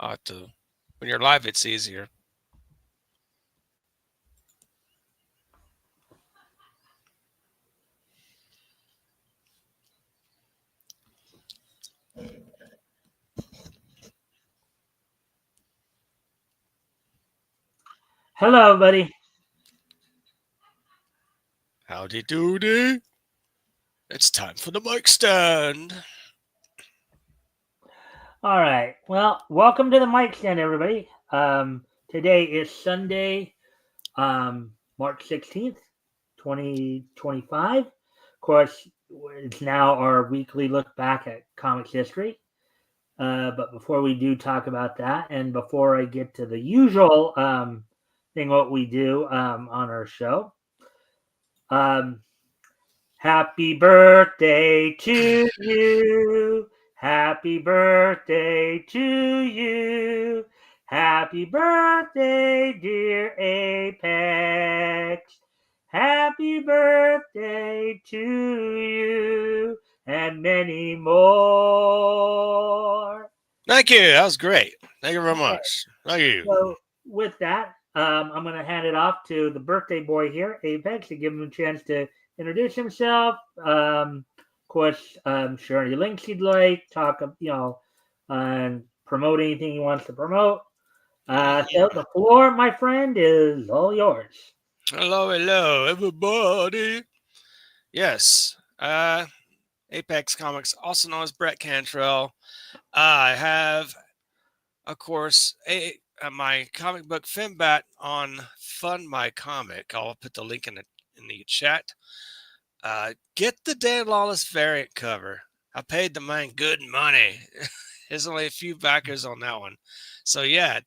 When you're live, it's easier. Hello, buddy. Howdy doody. It's time for the mic stand. All right. Well, welcome to the Mikestand, everybody. Today is Sunday, March 16th, 2025. Of course, it's now our weekly look back at comics history. But before we do talk about that, and before I get to the usual thing, what we do on our show, um, happy birthday to you. Happy birthday to you. Happy birthday, dear Apex. Happy birthday to you and many more. Thank you. That was great. Thank you very Okay, much. Thank you. so with that, I'm going to hand it off to the birthday boy here, Apex, to give him a chance to introduce himself. Of course, share any links he'd like, talk, and promote anything he wants to promote. So the floor, my friend, is all yours. Hello, everybody. Yes. Apex Comics, also known as Brett Cantrell. I have, of course, my comic book Finbat on Fund My Comic. I'll put the link in the chat. Get the Dan Lawless variant cover. I paid the man good money. There's only a few backers on that one. So yeah,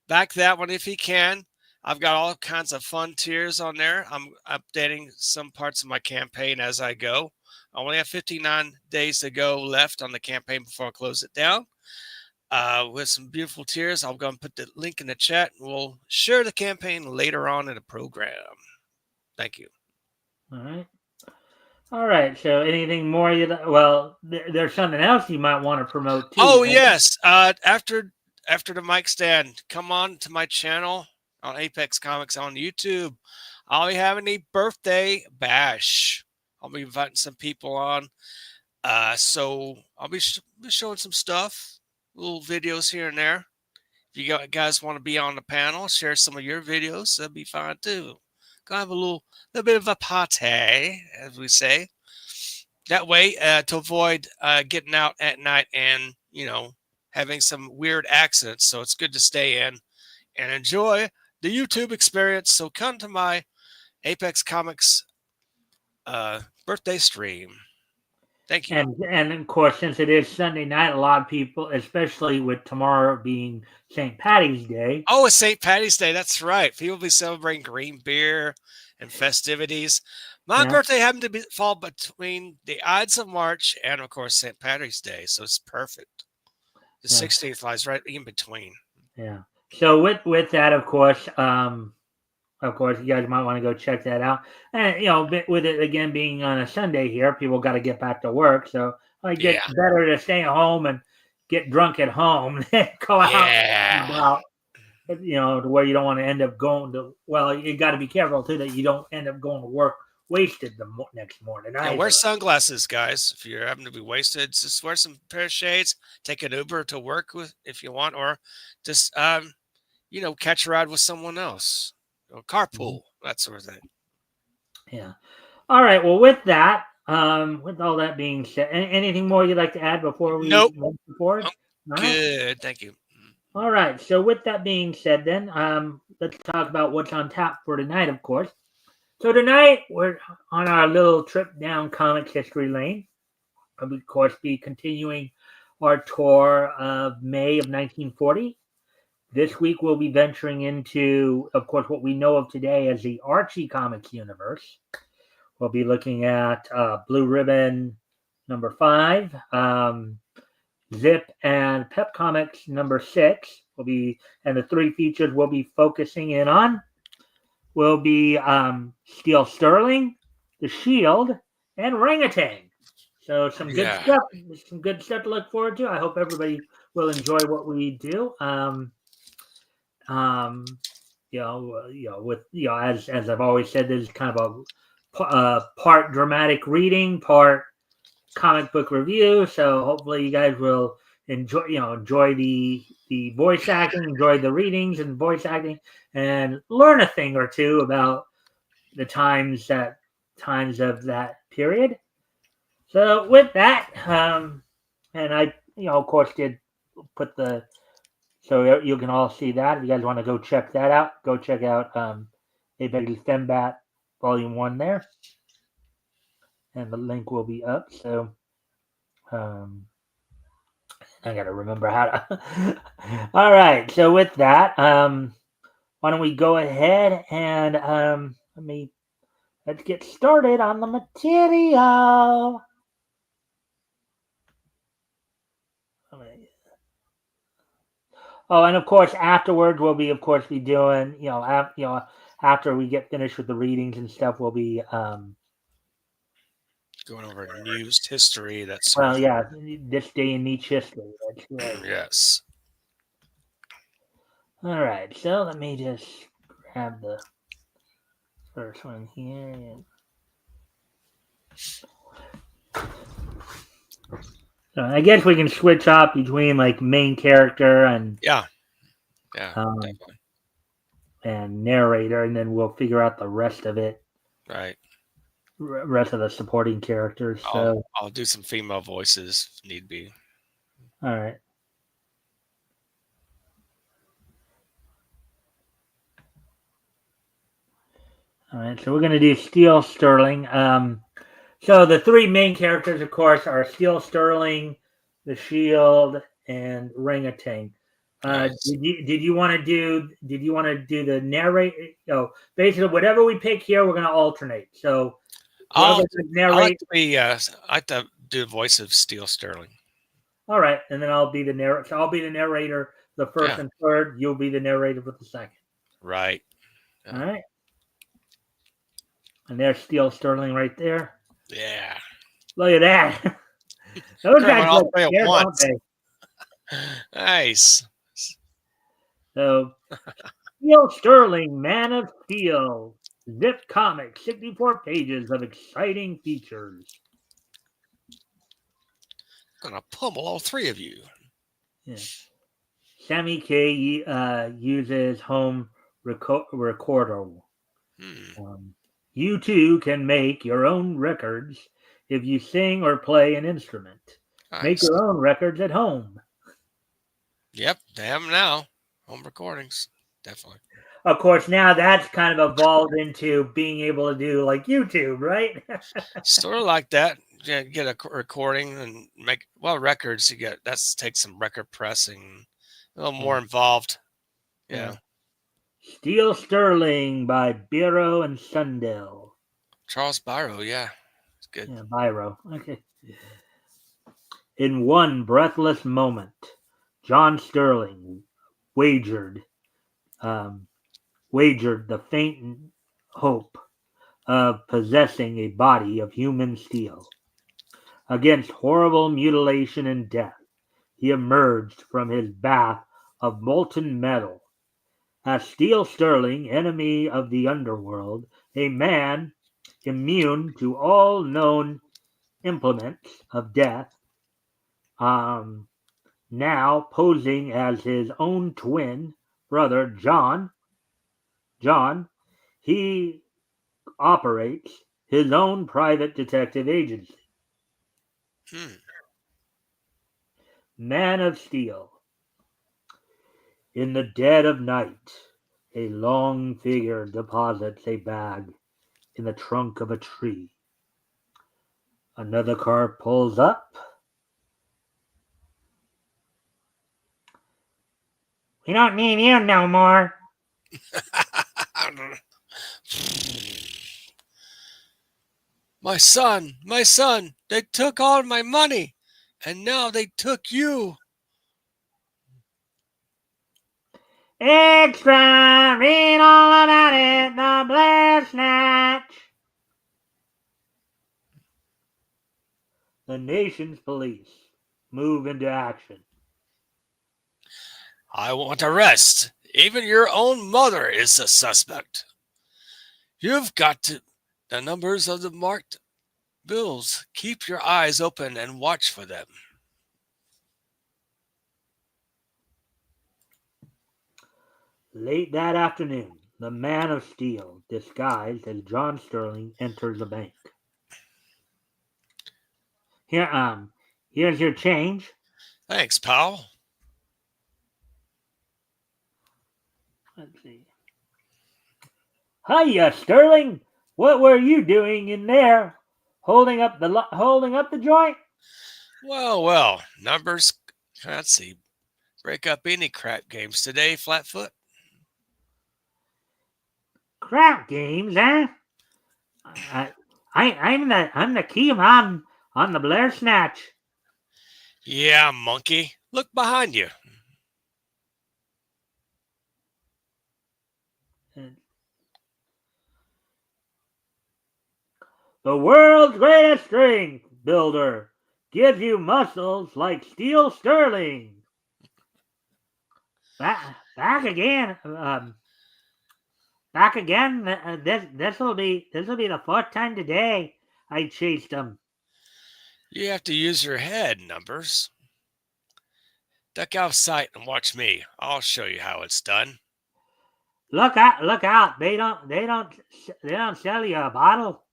back that one if you can. I've got all kinds of fun tiers on there. I'm updating some parts of my campaign as I go. I only have 59 days to go left on the campaign before I close it down. With some beautiful tiers, I'm going to put the link in the chat. We'll share the campaign later on in the program. Thank you. All right. All right. So anything more? There's something else you might want to promote too. Oh Right? yes. After the mic stand, come on to my channel on Apex Comics on YouTube. I'll be having a birthday bash. I'll be inviting some people on. So I'll be showing some stuff, little videos here and there. If you guys want to be on the panel, share some of your videos, that'd be fine too. Gonna have a little bit of a party, as we say. That way, to avoid getting out at night and having some weird accidents. So it's good to stay in and enjoy the YouTube experience. So come to my Apex Comics birthday stream. Thank you. And of course, since it is Sunday night, a lot of people, especially with tomorrow being St. Patty's Day. Oh, it's St. Patty's Day. That's right. People will be celebrating green beer and festivities. My birthday happened to fall between the Ides of March and, of course, St. Patty's Day. So it's perfect. The 16th lies right in between. Yeah. So with that, of course, you guys might want to go check that out. And with it again being on a Sunday here, people got to get back to work. So I get better to stay at home and get drunk at home than go out. To where you don't want to end up going to. Well, you got to be careful too that you don't end up going to work wasted the next morning. Yeah, wear sunglasses, guys. If you're having to be wasted, just wear some pair of shades. Take an Uber to work with if you want, or just catch a ride with someone else. Carpool, that sort of thing. Yeah. All right. Well, with that, with all that being said, anything more you'd like to add before we move forward? Good. Thank you. All right. So with that being said, then let's talk about what's on tap for tonight. Of course. So tonight we're on our little trip down comics history lane. We'll of course be continuing our tour of May of 1940. This week, we'll be venturing into, of course, what we know of today as the Archie Comics universe. We'll be looking at Blue Ribbon number 5, Zip and Pep Comics number 6. And the 3 features we'll be focusing in on will be Steel Sterling, The Shield, and Orangutan. So some good stuff to look forward to. I hope everybody will enjoy what we do. As I've always said, this is kind of a part dramatic reading, part comic book review. So hopefully you guys will enjoy the voice acting, enjoy the readings and voice acting, and learn a thing or two about the times of that period. So with that, and I, of course, did put so you can all see that. If you guys want to go check that out, go check out Apex Fembat Volume 1 there. And the link will be up. So I got to remember how to. All right. So with that, why don't we go ahead and let's get started on the material. Oh, and of course, afterwards we'll be, doing, after we get finished with the readings and stuff, we'll be going over news, history, that sort well, of yeah, this day in each history. That's right. Yes. All right, so let me just grab the first one here. So I guess we can switch up between like main character and definitely. And narrator, and then we'll figure out the rest of it. Right. Rest of the supporting characters. So I'll do some female voices if need be. All right. All right, so we're going to do Steel Sterling. So the three main characters, of course, are Steel Sterling, the Shield, and Orangutan. Nice. Did you want to do the narrate? Basically, whatever we pick here, we're going to alternate. So I like to do the voice of Steel Sterling. All right, and then I'll be the narrator. So I'll be the narrator the first and third. You'll be the narrator for the second. Right. Yeah. All right. And there's Steel Sterling right there. Yeah. Look at that. Those guys look scared, don't they? Nice. So, Steel Sterling, Man of Steel, Zip Comics, 64 pages of exciting features. I'm gonna pummel all three of you. Yeah. Sammy K uses home recorder. You too can make your own records if you sing or play an instrument. Nice. Make your own records at home. Yep, they have them now. Home recordings, definitely. Of course, now that's kind of evolved into being able to do like YouTube, right? Sort of like that. Yeah, get a recording and make records. Takes some record pressing, a little more involved. Yeah. Steel Sterling by Biro and Sundell. Charles Biro, yeah. It's good. Yeah, Biro. Okay. In one breathless moment, John Sterling wagered the faint hope of possessing a body of human steel. Against horrible mutilation and death, he emerged from his bath of molten metal. As Steel Sterling, enemy of the underworld, a man immune to all known implements of death, now posing as his own twin brother, John, he operates his own private detective agency. Man of Steel. In the dead of night, a long figure deposits a bag in the trunk of a tree. Another car pulls up. We don't need you no more. My son, they took all my money, and now they took you. Extra, read all about it, the Blair Snatch. The nation's police move into action. I want arrest. Even your own mother is a suspect. You've got to. The numbers of the marked bills. Keep your eyes open and watch for them. Late that afternoon, the Man of Steel, disguised as John Sterling, enters the bank. Here's your change. Thanks, pal. Let's see. Hiya, Sterling. What were you doing in there? Holding up the joint? Well. Numbers. Let's see. Break up any crap games today, Flatfoot. Crap games, eh? I'm the key man on the Blair Snatch. Yeah, monkey. Look behind you. The world's greatest strength builder gives you muscles like steel Sterling. Back again. Back again. This'll be the fourth time today I chased him. You have to use your head, Numbers. Duck out of sight and watch me. I'll show you how it's done. Look out! They don't sell you a bottle.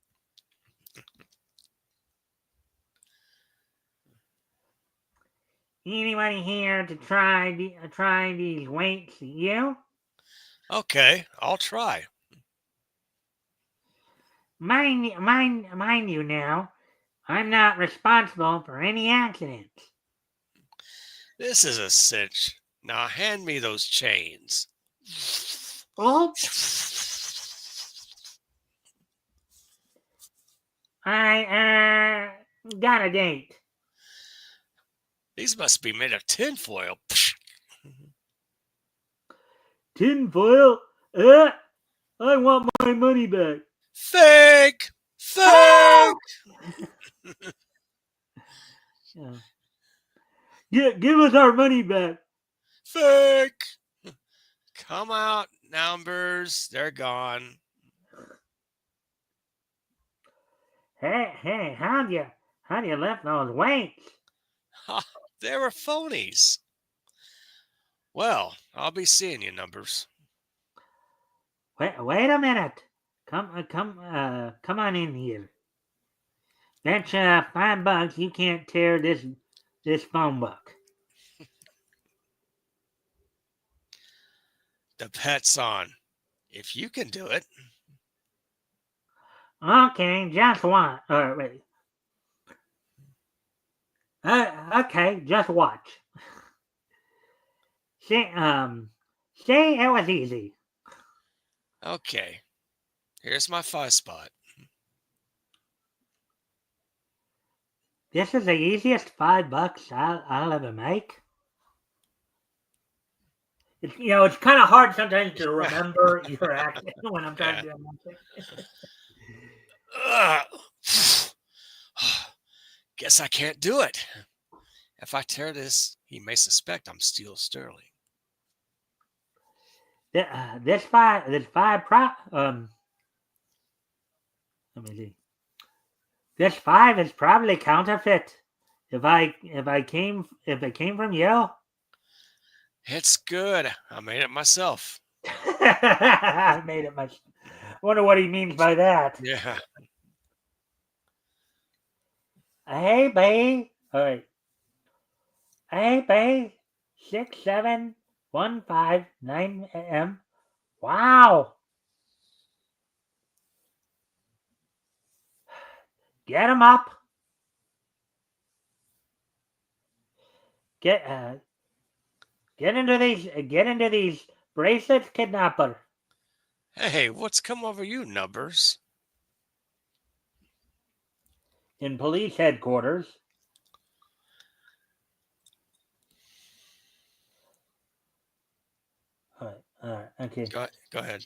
Anybody here to try these weights? You? Okay, I'll try. Mind you now, I'm not responsible for any accidents. This is a cinch. Now hand me those chains. Oh, I got a date. These must be made of tinfoil. Tinfoil? I want my money back. Fake! Yeah, give us our money back. Fake! Come out, Numbers. They're gone. Hey, how'd you left those weights? They were phonies. Well, I'll be seeing you, Numbers. Wait a minute. Come on in here. Bet you $5 you can't tear this phone book. The pet's on. If you can do it. Okay, just watch. Wait. Okay, just watch. Say it was easy. Okay. Here's my 5 spot. This is the easiest $5 I'll ever make. It's kind of hard sometimes to remember your action when I'm trying to do something. Guess I can't do it. If I tear this, he may suspect I'm Steel Sterling. This five let me see. This 5 is probably counterfeit. If it came from you. It's good. I made it myself. I made it myself. Wonder what he means by that. Yeah. Hey, babe. All right. Hey, babe. 67159 AM. Wow. Get him up. Get into these bracelets, kidnapper. Hey, what's come over you, Numbers? In police headquarters. All right, okay. Go ahead.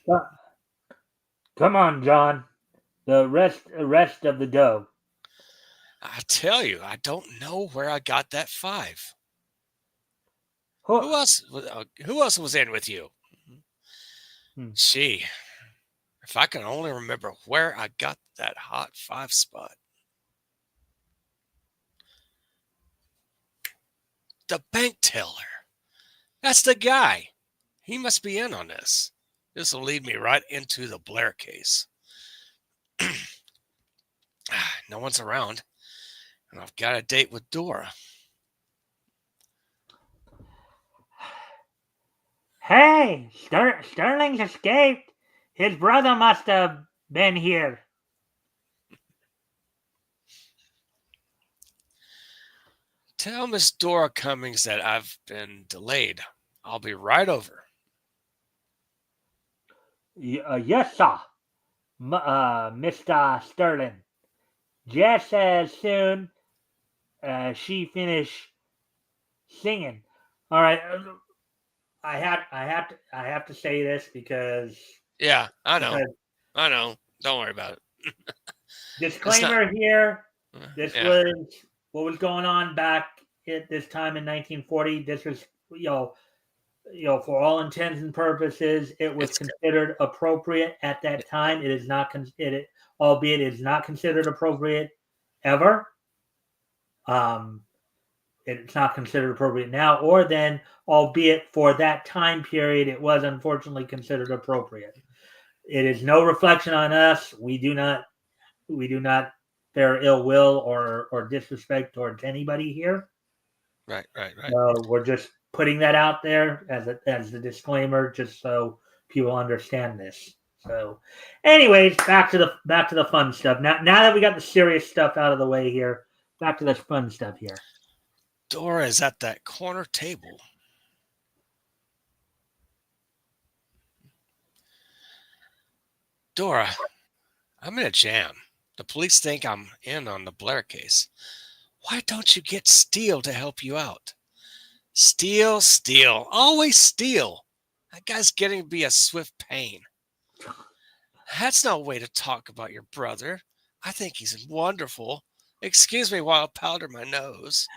Come on, John. The rest of the dough. I tell you, I don't know where I got that 5. Who else? Who else was in with you? Gee, if I can only remember where I got that hot 5 spot. The bank teller. That's the guy. He must be in on this. This will lead me right into the Blair case. No one's around, and I've got a date with Dora. Hey, Sterling's escaped. His brother must have been here. Tell Miss Dora Cummings that I've been delayed. I'll be right over. Yes, sir, Mr. Sterling. Just as soon as she finished singing. All right, I have to say this because Yeah, I know. Don't worry about it. Disclaimer here. This Yeah. was what was going on back at this time in 1940. This was, for all intents and purposes, it was considered appropriate at that time. It is not albeit it is not considered appropriate ever. It's not considered appropriate now or then, albeit for that time period, it was unfortunately considered appropriate. It is no reflection on us. We do not bear ill will or disrespect towards anybody here. Right. So we're just putting that out there as a disclaimer, just so people understand this. So, anyways, back to the fun stuff. Now that we got the serious stuff out of the way here, back to the fun stuff here. Dora is at that corner table. Dora, I'm in a jam. The police think I'm in on the Blair case. Why don't you get Steele to help you out? Steele, always Steele. That guy's getting to be a swift pain. That's no way to talk about your brother. I think he's wonderful. Excuse me while I powder my nose.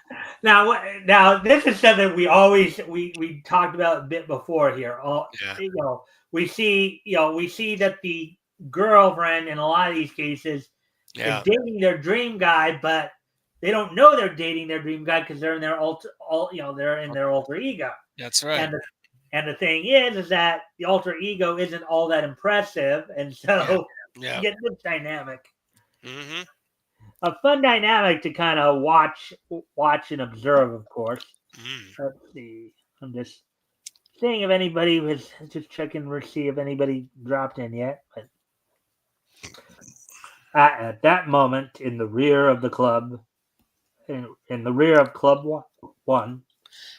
Now this is something we talked about a bit before here. We see that the girlfriend in a lot of these cases is dating their dream guy, but they don't know they're dating their dream guy because they're in their alter ego. That's right. And the thing is that the alter ego isn't all that impressive, and so you get this dynamic. Mm-hmm. A fun dynamic to kind of watch and observe, of course. Let's see. I'm just seeing if anybody was just checking to see if anybody dropped in yet. But at that moment, in the rear of the club, in the rear of Club 1,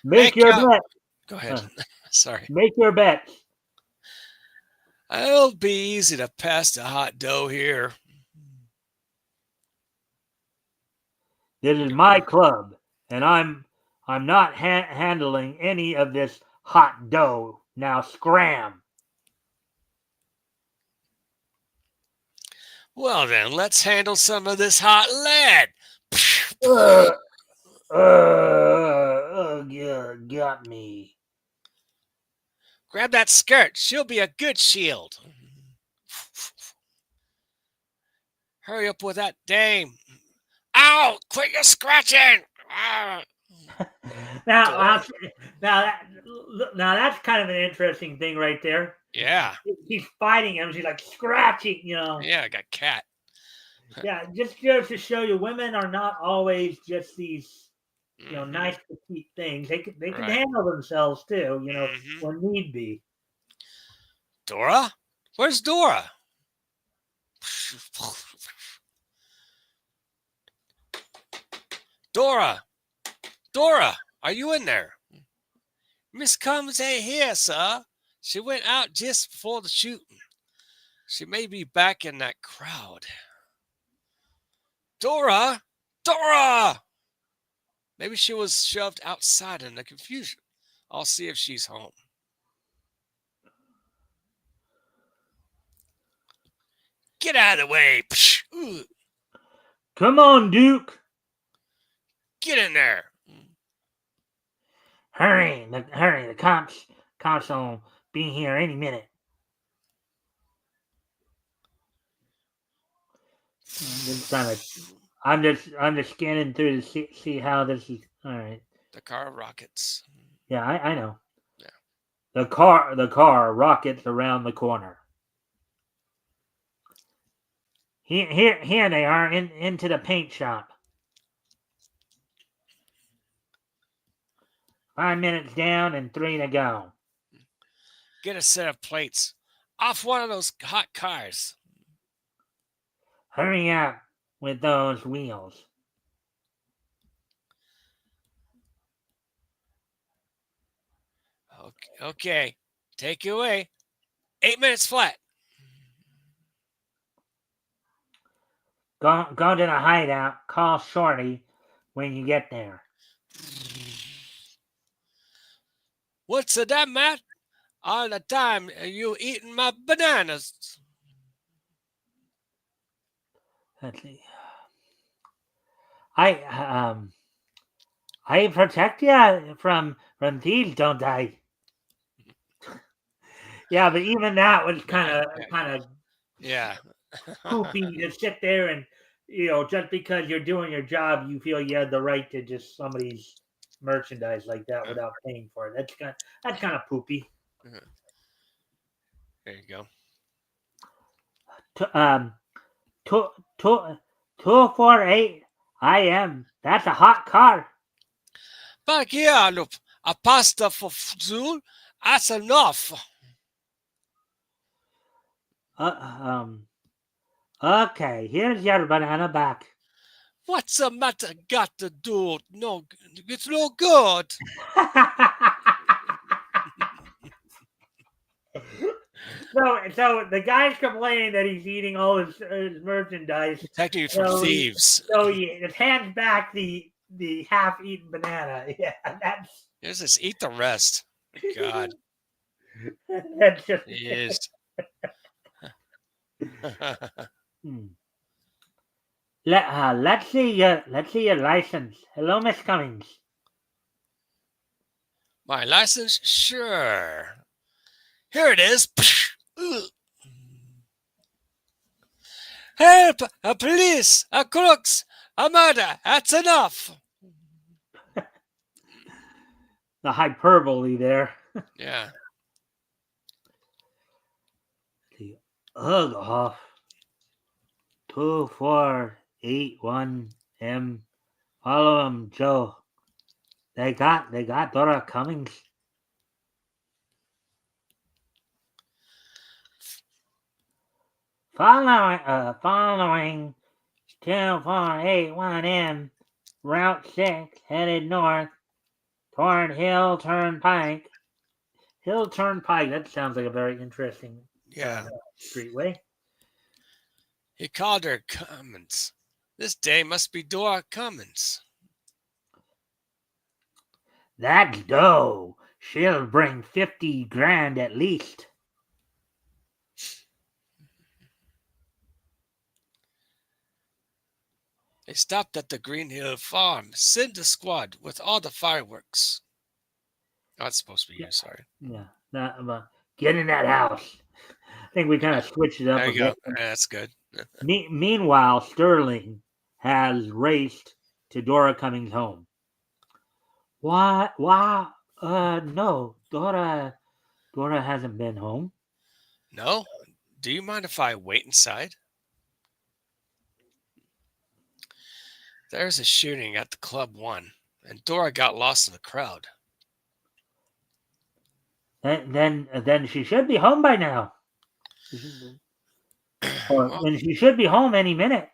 make your bet. Go ahead. Sorry. Make your bet. It'll be easy to pass the hot dough here. This is my club, and I'm not handling any of this hot dough. Now scram. Well then, let's handle some of this hot lead. Got me. Grab that skirt. She'll be a good shield. Hurry up with that dame. Ow! Quit your scratching! Now that's kind of an interesting thing right there. Yeah. She's fighting him. She's like scratching, Yeah, I got cat. Yeah, just to show you, women are not always just these, nice petite things. They can handle themselves too, when need be. Dora? Where's Dora? Dora, are you in there? Miss Cummings ain't here, sir. She went out just before the shooting. She may be back in that crowd. Dora! Maybe she was shoved outside in the confusion. I'll see if she's home. Get out of the way. Come on, Duke. Get in there. Hurry, hurry! The cops will be here any minute. I'm just scanning through to see how this is. All right. The car rockets. Yeah, I know. Yeah. The car rockets around the corner. Here they are into the paint shop. 5 minutes down and 3 to go. Get a set of plates off one of those hot cars. Hurry up with those wheels. Okay. Take you away. 8 minutes flat. Go to the hideout. Call Shorty when you get there. What's that, Matt? All the time you eating my bananas. Let's see. I protect you from thieves, don't I? Yeah, but even that was kind of Yeah. poopy to sit there and just because you're doing your job, you feel you have the right to just somebody's merchandise like that without paying for it. That's kind of poopy. There you go. Two 248 AM. That's a hot car. Back here, look. A pasta for Zul. That's enough. Okay, here's your banana back. What's the matter got to do? No, it's no good. So the guy's complaining that he's eating all his merchandise. Protecting you from thieves. So he hands back the half-eaten banana. Yeah, that's. Here's this. Eat the rest. God. That's just. He is. Let's see your license. Hello, Miss Cummings. My license? Sure. Here it is. Help! A police! A crooks! A murder! That's enough! The hyperbole there. Yeah. The off 2481M. Follow him, Joe. They got Dora Cummings. Following 2481M, Route 6, headed north toward Hill Turnpike. Hill Turnpike, that sounds like a very interesting streetway. He called her Cummins. This day must be Dora Cummins. That's dough. She'll bring 50 grand at least. They stopped at the Green Hill Farm. Send a squad with all the fireworks. Oh, it's supposed to be you, sorry. Yeah. Get in that house. I think we kind of switched it up there a you go. bit. That's good. Meanwhile, Sterling has raced to Dora Cummings' home. What? Wow. No. Dora hasn't been home. No? Do you mind if I wait inside? There's a shooting at the Club 1, and Dora got lost in the crowd. Then she should be home by now. And she should be home any minute.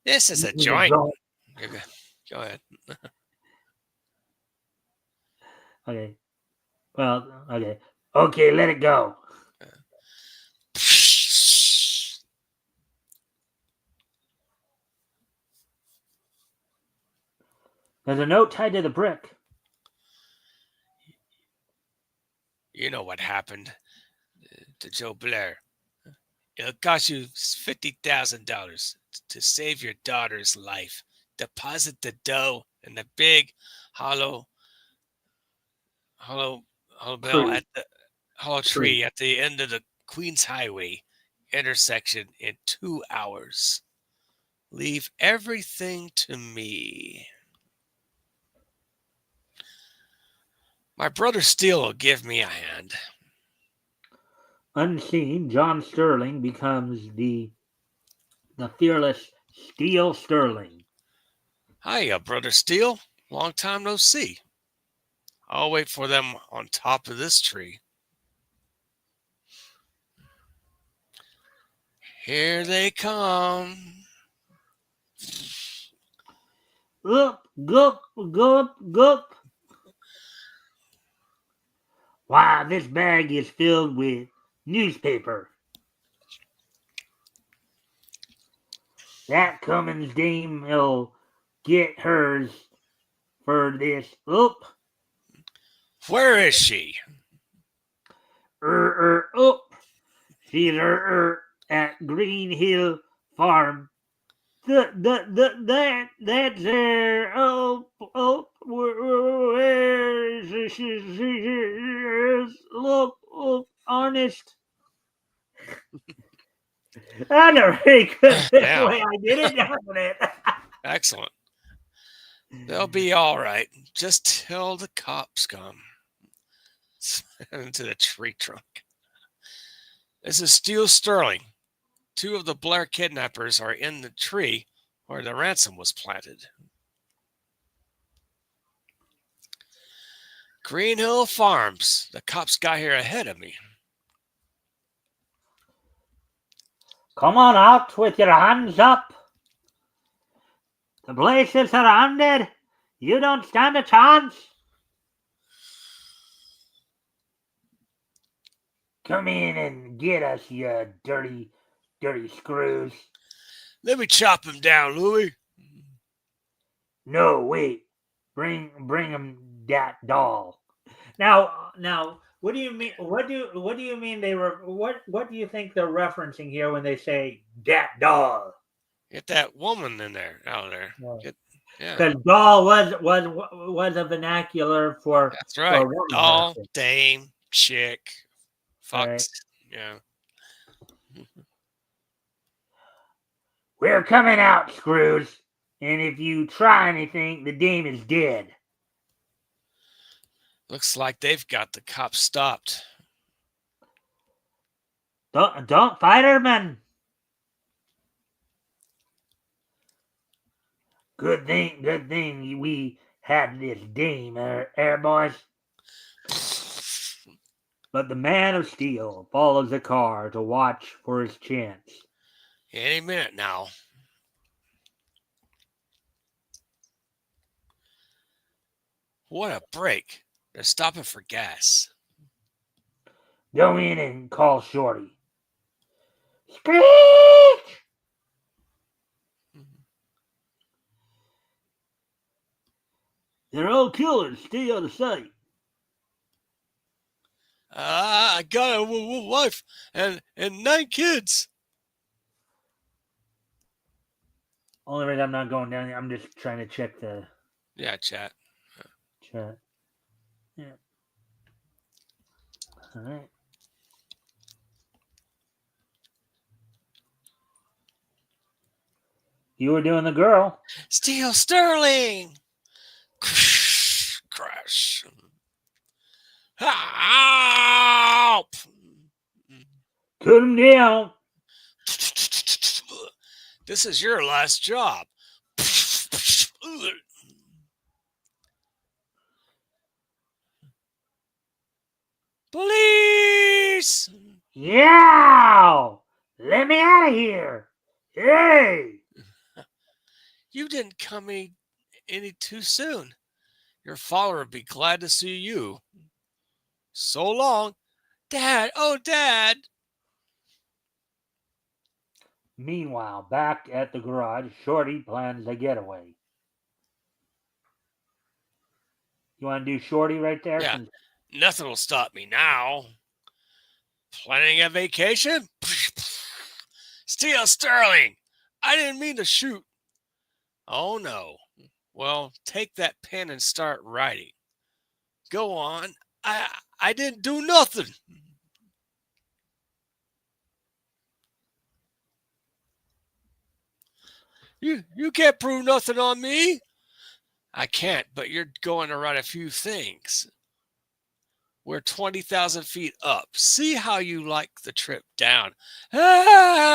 This is a joint. Go ahead. Okay. Well, okay. Okay, let it go. There's a note tied to the brick. You know what happened to Joe Blair. It'll cost you $50,000 to save your daughter's life. Deposit the dough and the big hollow, hollow, hollow bell Tree. at the hollow Tree. tree at the end of the Queens Highway intersection in 2 hours. Leave everything to me. My brother Steele will give me a hand. Unseen, John Sterling becomes the fearless Steel Sterling. Hiya, brother Steele. Long time no see. I'll wait for them on top of this tree. Here they come. Up, gup, gup, gup. Why, this bag is filled with newspaper. That Cummins dame will get hers for this. Up, Where is she? up. She's at Green Hill Farm. That's her. Where is she? Look, honest. I never really could the Damn. way I did it, doesn't it? Excellent. They'll be all right. Just till the cops come. Into the tree trunk. This is Steele Sterling. 2 of the Blair kidnappers are in the tree where the ransom was planted. Green Hill Farms. The cops got here ahead of me. Come on out with your hands up. The place is surrounded. You don't stand a chance. Come in and get us, you dirty screws. Let me chop him down, Louie. No, wait. Bring him that doll. Now, what do you mean? What do you mean they were? What do you think they're referencing here when they say that doll? Get that woman in there, out of there. Because doll was a vernacular for. That's right. For Doll, dame, chick, fox. Right. Yeah. We're coming out, screws. And if you try anything, the dame is dead. Looks like they've got the cops stopped. Don't fight her, man. Good thing we had this dame, boys. But the man of steel follows the car to watch for his chance. Any minute now. What a break. They're stopping for gas. Go in and call Shorty. Screech! They're all killers. Stay out of sight. I got a wife and 9 kids. Only reason I'm not going down there, I'm just trying to check the... Yeah, chat. Chat. Yeah. All right. You were doing the girl. Steel Sterling. Crash. Help! Cut him down. This is your last job. Police! Yeah! Let me out of here. Hey! You didn't come any too soon. Your father would be glad to see you. So long. Dad, oh, Dad. Meanwhile, back at the garage, Shorty plans a getaway. You want to do Shorty right there? Yeah. Nothing will stop me now. Planning a vacation? Steel Sterling. I didn't mean to shoot. Oh, no. Well, take that pen and start writing. Go on. I didn't do nothing. You can't prove nothing on me. I can't, but you're going to write a few things. We're 20,000 feet up. See how you like the trip down. Ah,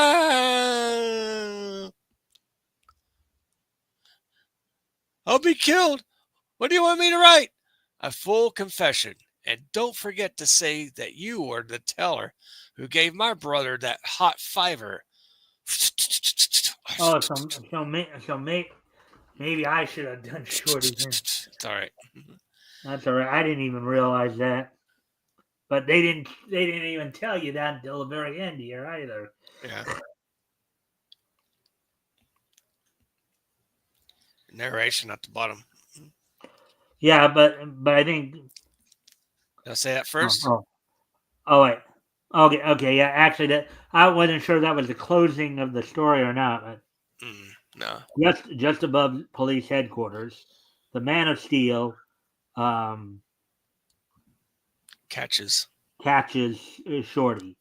I'll be killed. What do you want me to write? A full confession. And don't forget to say that you were the teller who gave my brother that hot fiver. Oh, maybe I should have done Shorty then. It's all right. That's all right. I didn't even realize that. But they didn't even tell you that until the very end here either. Yeah. Narration at the bottom. Yeah, but I think. Did I say that first? Oh wait. Okay. Yeah, actually, that I wasn't sure that was the closing of the story or not. But No. just above police headquarters, the Man of Steel Catches Shorty.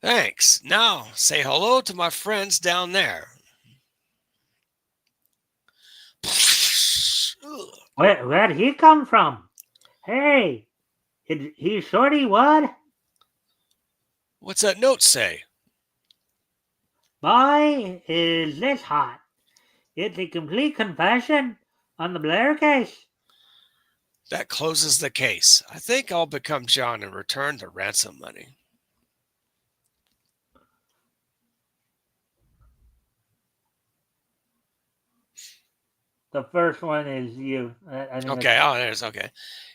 Thanks. Now say hello to my friends down there. Where'd he come from? Hey, he's Shorty what? What's that note say? Boy, is this hot. It's a complete confession on the Blair case. That closes the case. I think I'll become John and return the ransom money. The first one is you. I think Okay, okay.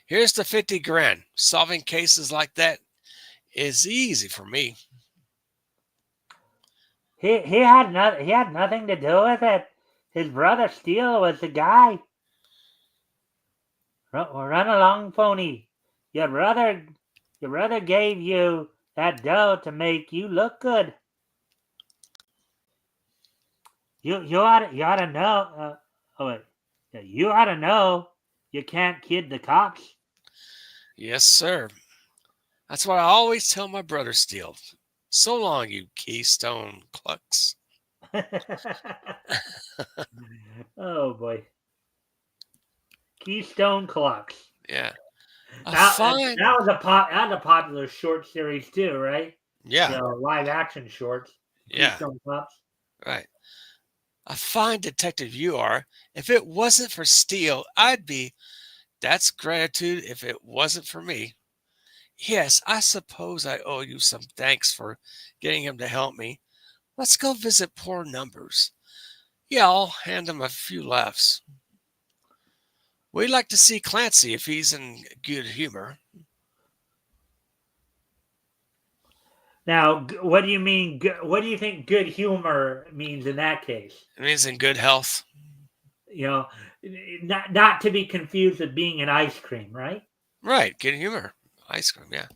Here's the 50 grand. Solving cases like that is easy for me. He had nothing to do with it. His brother Steele was the guy. Run along, phony. Your brother gave you that dough to make you look good. You ought to know. You ought to know. You can't kid the cops. Yes, sir. That's what I always tell my brother Steele. So long, you Keystone clucks. Oh boy. Keystone Clucks. Yeah. That was a popular short series too, right? Yeah. Live action shorts. Yeah. Keystone Clucks. Right. A fine detective you are. If it wasn't for Steele, I'd be. That's gratitude if it wasn't for me. Yes, I suppose I owe you some thanks for getting him to help me. Let's go visit poor Numbers. Yeah, I'll hand him a few laughs. We'd like to see Clancy if he's in good humor. Now, what do you mean? What do you think good humor means in that case? It means in good health. Not to be confused with being an ice cream, right? Right, good humor. Ice cream, yeah.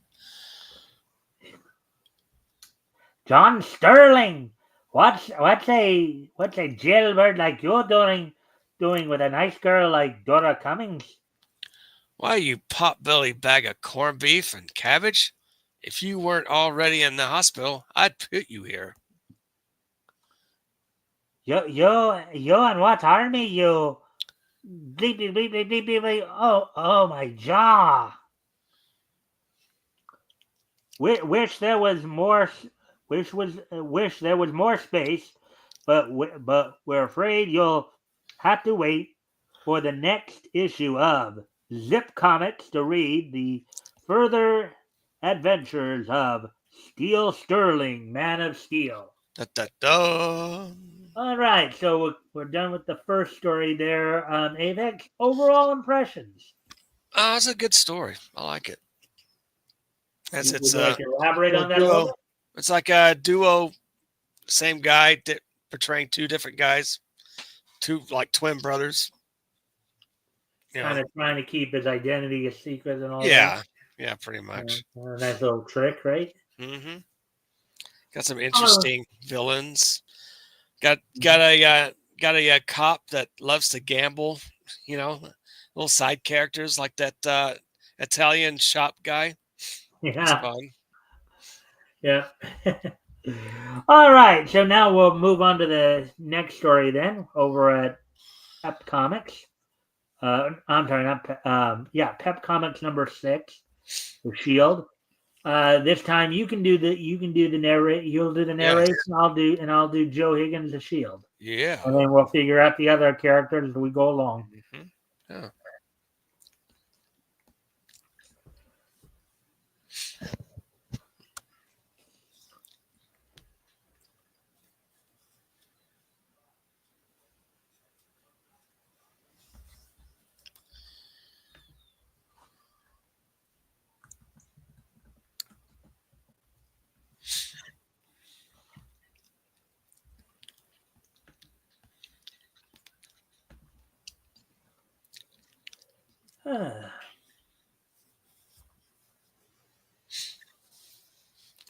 John Sterling, what's a jailbird like you're doing with a nice girl like Dora Cummings? Why, you pot-belly bag of corned beef and cabbage? If you weren't already in the hospital, I'd put you here. You and what army? You bleep bleep bleep bleep bleep bleep. Oh my jaw. Wish there was more. Wish there was more space, but we're afraid you'll have to wait for the next issue of Zip Comics to read the further adventures of Steel Sterling, Man of Steel. Da, da, da. All right, so we're done with the first story there on Apex. Overall impressions. It's a good story. I like it. Would you like to elaborate on that a little bit? It's like a duo, same guy portraying two different guys, two like twin brothers. Kind of trying to keep his identity a secret and all that. Yeah, pretty much. A nice little trick, right? Mm-hmm. Got some interesting villains. Got a got a cop that loves to gamble. You know, little side characters like that Italian shop guy. He's Yeah. fun. Yeah. All right. So now we'll move on to the next story then over at Pep Comics. I'm sorry, not Pep, Pep Comics number 6, The Shield. This time you can do the narrate. You'll do the Yes. narration. I'll do Joe Higgins, The Shield, Yeah. and then we'll figure out the other characters as we go along. Hmm. Yeah.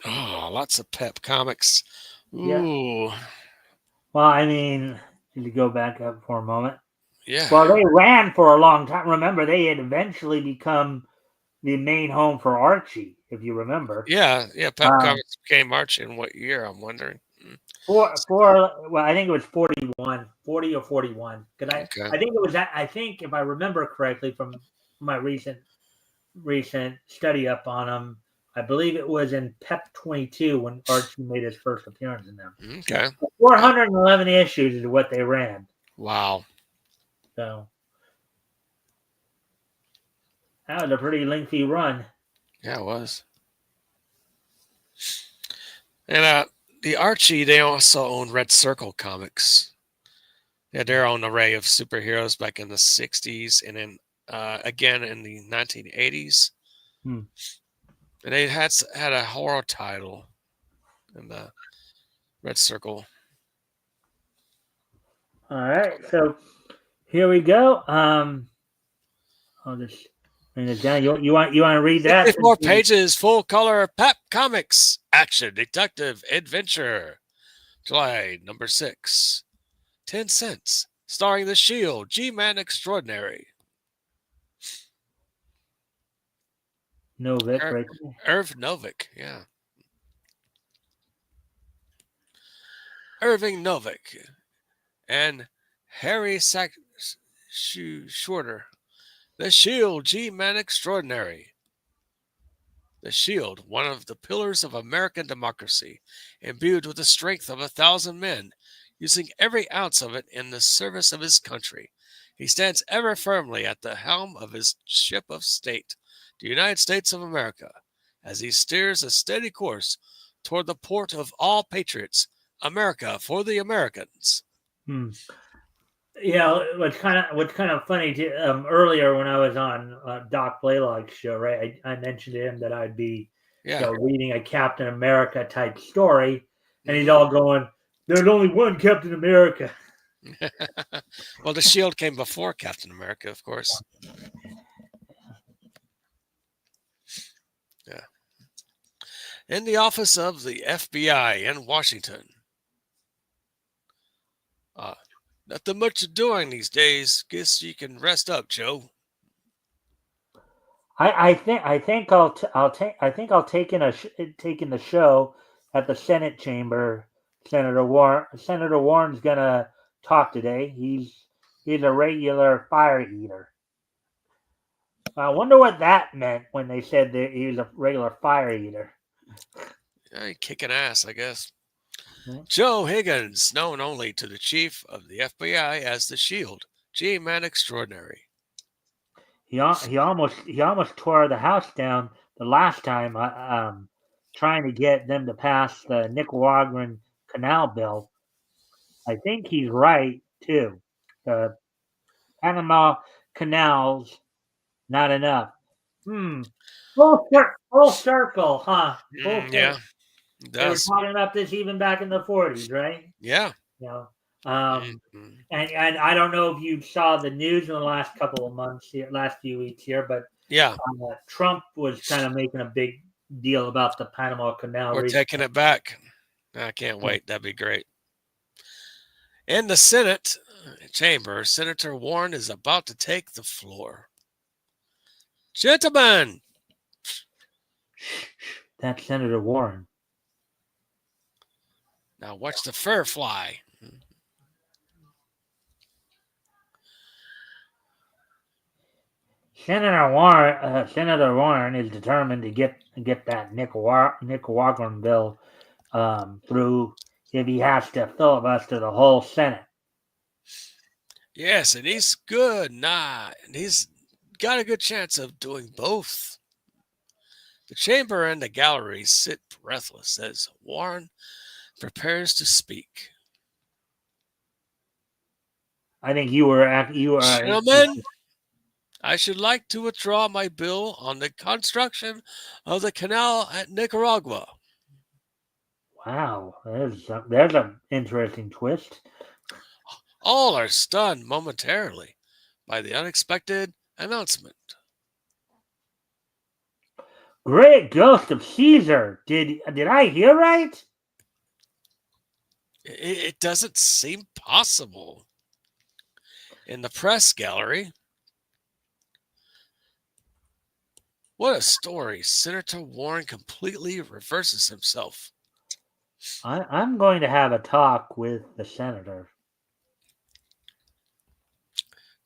Oh, lots of Pep comics. Yeah. Ooh. Well, I mean, to go back up for a moment. Yeah. Well, they ran for a long time. Remember, they had eventually become the main home for Archie, if you remember. Yeah. Yeah. Pep Um, comics became March in what year? I'm wondering. well, I think it was 41, 40 or 41. Because Okay. I think it was that. I think if I remember correctly from my recent study up on them, I believe it was in Pep 22 when Archie made his first appearance in them. Okay. 411 issues is what they ran. Wow. So that was a pretty lengthy run. Yeah, it was. And the Archie, they also own Red Circle Comics. They had their own array of superheroes back in the 60s and then again in the 1980s. Hmm. And they had a horror title in the Red Circle. All right, so here we go. I'll just bring this down. You want to read that? 64 pages, full color Pep Comics, action, detective, adventure. July number 6. 10 cents. Starring the Shield, G-Man Extraordinary. Novik, right? Irv Novick, yeah. Irving Novick and Harry Shorter. The Shield, G-Man Extraordinary. The Shield, one of the pillars of American democracy, imbued with the strength of 1,000 men, using every ounce of it in the service of his country. He stands ever firmly at the helm of his ship of state, the United States of America, as he steers a steady course toward the port of all patriots, America for the Americans. Hmm. Yeah, what's kind of funny too, earlier when I was on Doc Blaylock's show, right? I mentioned to him that I'd be Yeah. reading a Captain America type story, and he's Mhm. all going, "There's only one Captain America." Well, the Shield came before Captain America, of course. Yeah. In the office of the FBI in Washington. Nothing much doing these days. Guess you can rest up, Joe. I think I'll take in the show at the Senate chamber. Senator Warren's gonna talk today. He's a regular fire eater. I wonder what that meant when they said that he was a regular fire eater. Yeah, kicking ass, I guess. Hmm. Joe Higgins, known only to the chief of the FBI as the Shield, G-Man Extraordinary. He almost tore the house down the last time, trying to get them to pass the Nicaraguan canal bill. I think he's right too. The Panama Canal's not enough. Hmm. Full circle, huh? Full Yeah, circle. it They were does. talking about this even back in the 40s, right? Yeah. You know, um, Mhm. and I don't know if you saw the news in the last couple of months here, last few weeks here, but Yeah, Trump was kind of making a big deal about the Panama Canal we're recently. taking it back. I can't wait. That'd be great. In the Senate chamber, Senator Warren is about to take the floor. Gentlemen, That's Senator Warren. now watch the fur fly. Senator Warren is determined to get that Nicaraguan bill through if he has to filibuster the whole Senate. Yes, and he's good. And he's got a good chance of doing both. The chamber and the gallery sit breathless as Warren prepares to speak. I think you were Gentlemen, I should like to withdraw my bill on the construction of the canal at Nicaragua. Wow, there's an interesting twist. All are stunned momentarily by the unexpected announcement. Great ghost of Caesar! Did I hear right? It doesn't seem possible. In the press gallery, what a story. Senator Warren completely reverses himself. I'm going to have a talk with the senator.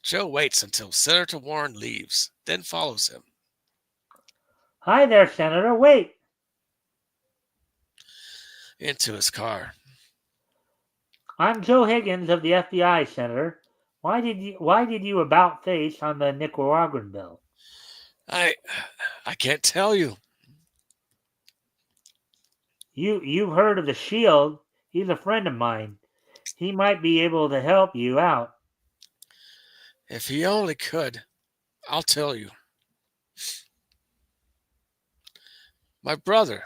Joe waits until Senator Warren leaves, then follows him. Hi there, Senator. Wait. Into his car. I'm Joe Higgins of the FBI, Senator. Why did you about face on the Nicaraguan bill? I can't tell you. You've heard of the Shield. He's a friend of mine. He might be able to help you out. If he only could, I'll tell you. My brother.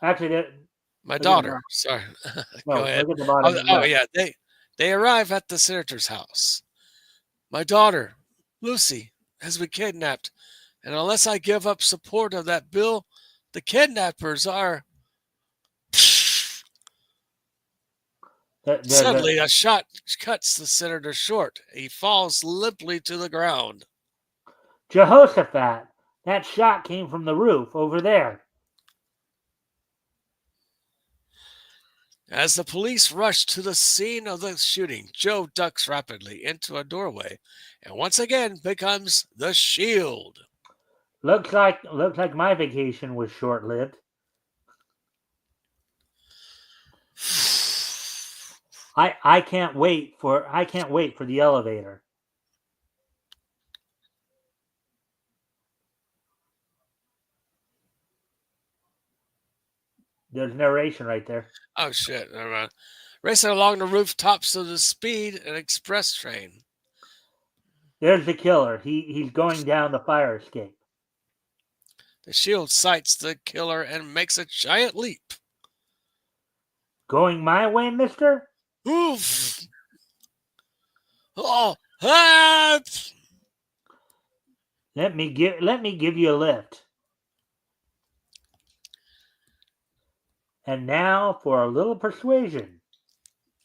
Actually, my daughter. Sorry. Go ahead. Look at the bottom yeah. They arrive at the senator's house. My daughter, Lucy, has been kidnapped. And unless I give up support of that bill, the kidnappers are... Suddenly, a shot cuts the senator short. He falls limply to the ground. Jehoshaphat, that shot came from the roof over there. As the police rush to the scene of the shooting, Joe ducks rapidly into a doorway and once again becomes the Shield. Looks like my vacation was short-lived. I can't wait for the elevator. There's narration right there. Oh shit! Never mind. Racing along the rooftops of the Speed and Express train. There's the killer. He's going down the fire escape. The Shield sights the killer and makes a giant leap. Going my way, mister? Oof! Oh, help! Let me give you a lift. And now for a little persuasion.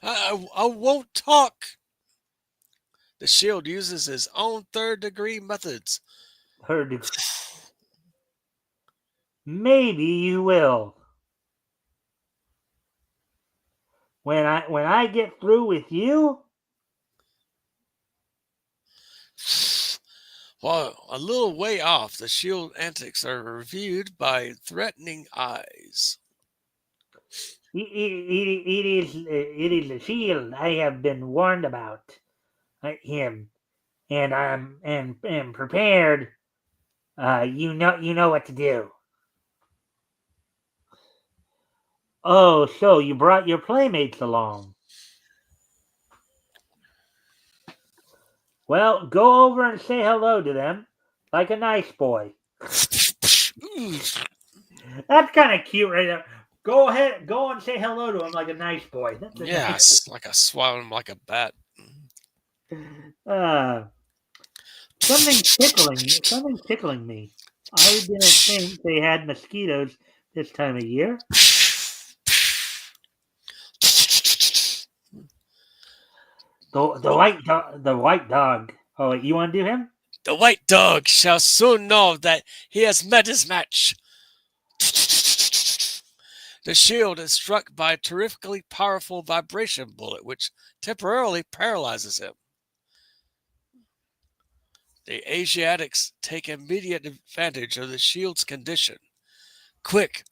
I won't talk. The Shield uses his own third-degree methods. Maybe you will. When I get through with you. While a little way off, the Shield antics are reviewed by threatening eyes. It is the Shield. I have been warned about him, and I'm prepared. You know what to do. Oh, so you brought your playmates along. Well, go over and say hello to them, like a nice boy. That's kind of cute right there. Go ahead, go and say hello to him like a nice boy. Yes, like a swallow him like a bat. Something's tickling me. I didn't think they had mosquitoes this time of year. The white dog. Oh, wait, you want to do him? The white dog shall soon know that he has met his match. The shield is struck by a terrifically powerful vibration bullet, which temporarily paralyzes him. The Asiatics take immediate advantage of the shield's condition. Quick,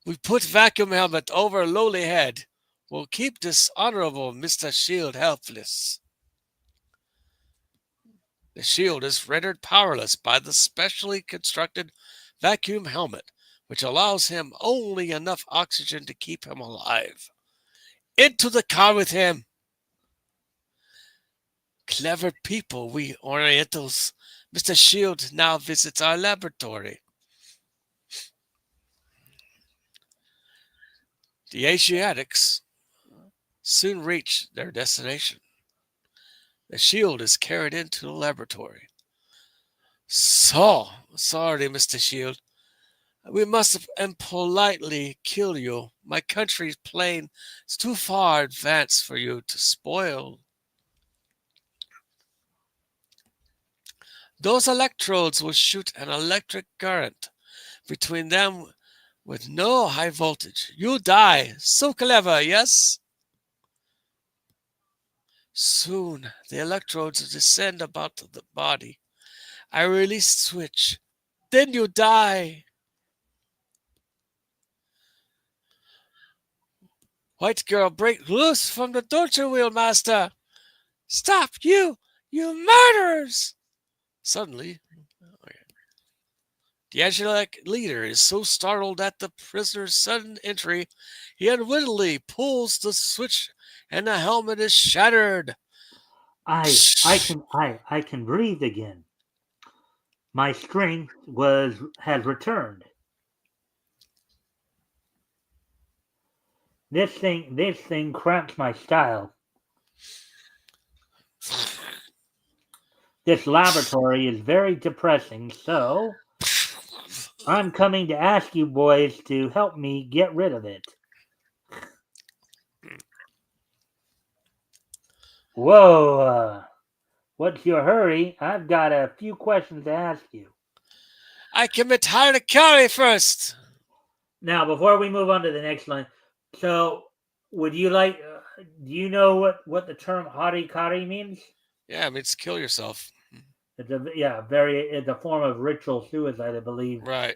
we put vacuum helmet over lowly head. We'll keep dishonorable Mr. Shield helpless. The shield is rendered powerless by the specially constructed vacuum helmet, which allows him only enough oxygen to keep him alive. Into the car with him! Clever people, we Orientals. Mr. Shield now visits our laboratory. The Asiatics soon reach their destination. The shield is carried into the laboratory. So, sorry, Mr. Shield. We must impolitely kill you. My country's plane is too far advanced for you to spoil. Those electrodes will shoot an electric current between them with no high voltage. You die. So clever, yes? Soon the electrodes descend about the body. I release the switch. Then you die. White girl, break loose from the torture wheel, master. Stop, you murderers! Suddenly, the Asiatic leader is so startled at the prisoner's sudden entry, he unwittingly pulls the switch and the helmet is shattered. I can breathe again. My strength has returned. This thing cramps my style. This laboratory is very depressing, so I'm coming to ask you boys to help me get rid of it. Whoa, what's your hurry? I've got a few questions to ask you. I commit harakiri first. Now, before we move on to the next line, so would you like? Do you know what the term harikari means? Yeah, it means kill yourself. It's a form of ritual suicide, I believe. Right.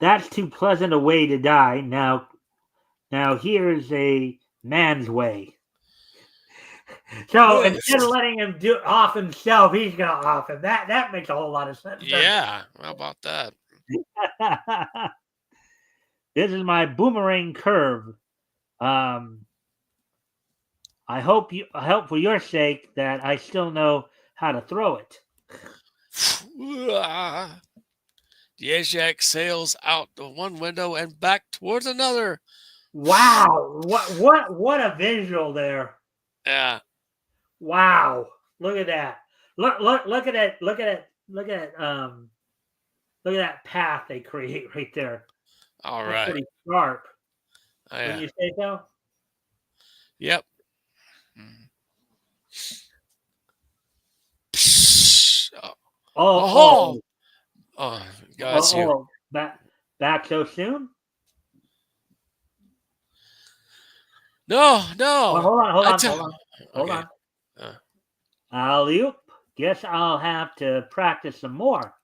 That's too pleasant a way to die. Now here's a man's way. So instead of letting him do off himself, he's gonna off him. That makes a whole lot of sense. Yeah, how about that? This is my boomerang curve. I hope for your sake that I still know how to throw it. The Asiatic sails out the one window and back towards another. Wow! What a visual there! Yeah. Wow! Look at that! Look at it! Look at that path they create right there. All That's right. pretty sharp. Oh, yeah. When you say so. Yep. Oh, God, it's you. Back so soon? No. Hold on. Alley-oop. Guess I'll have to practice some more.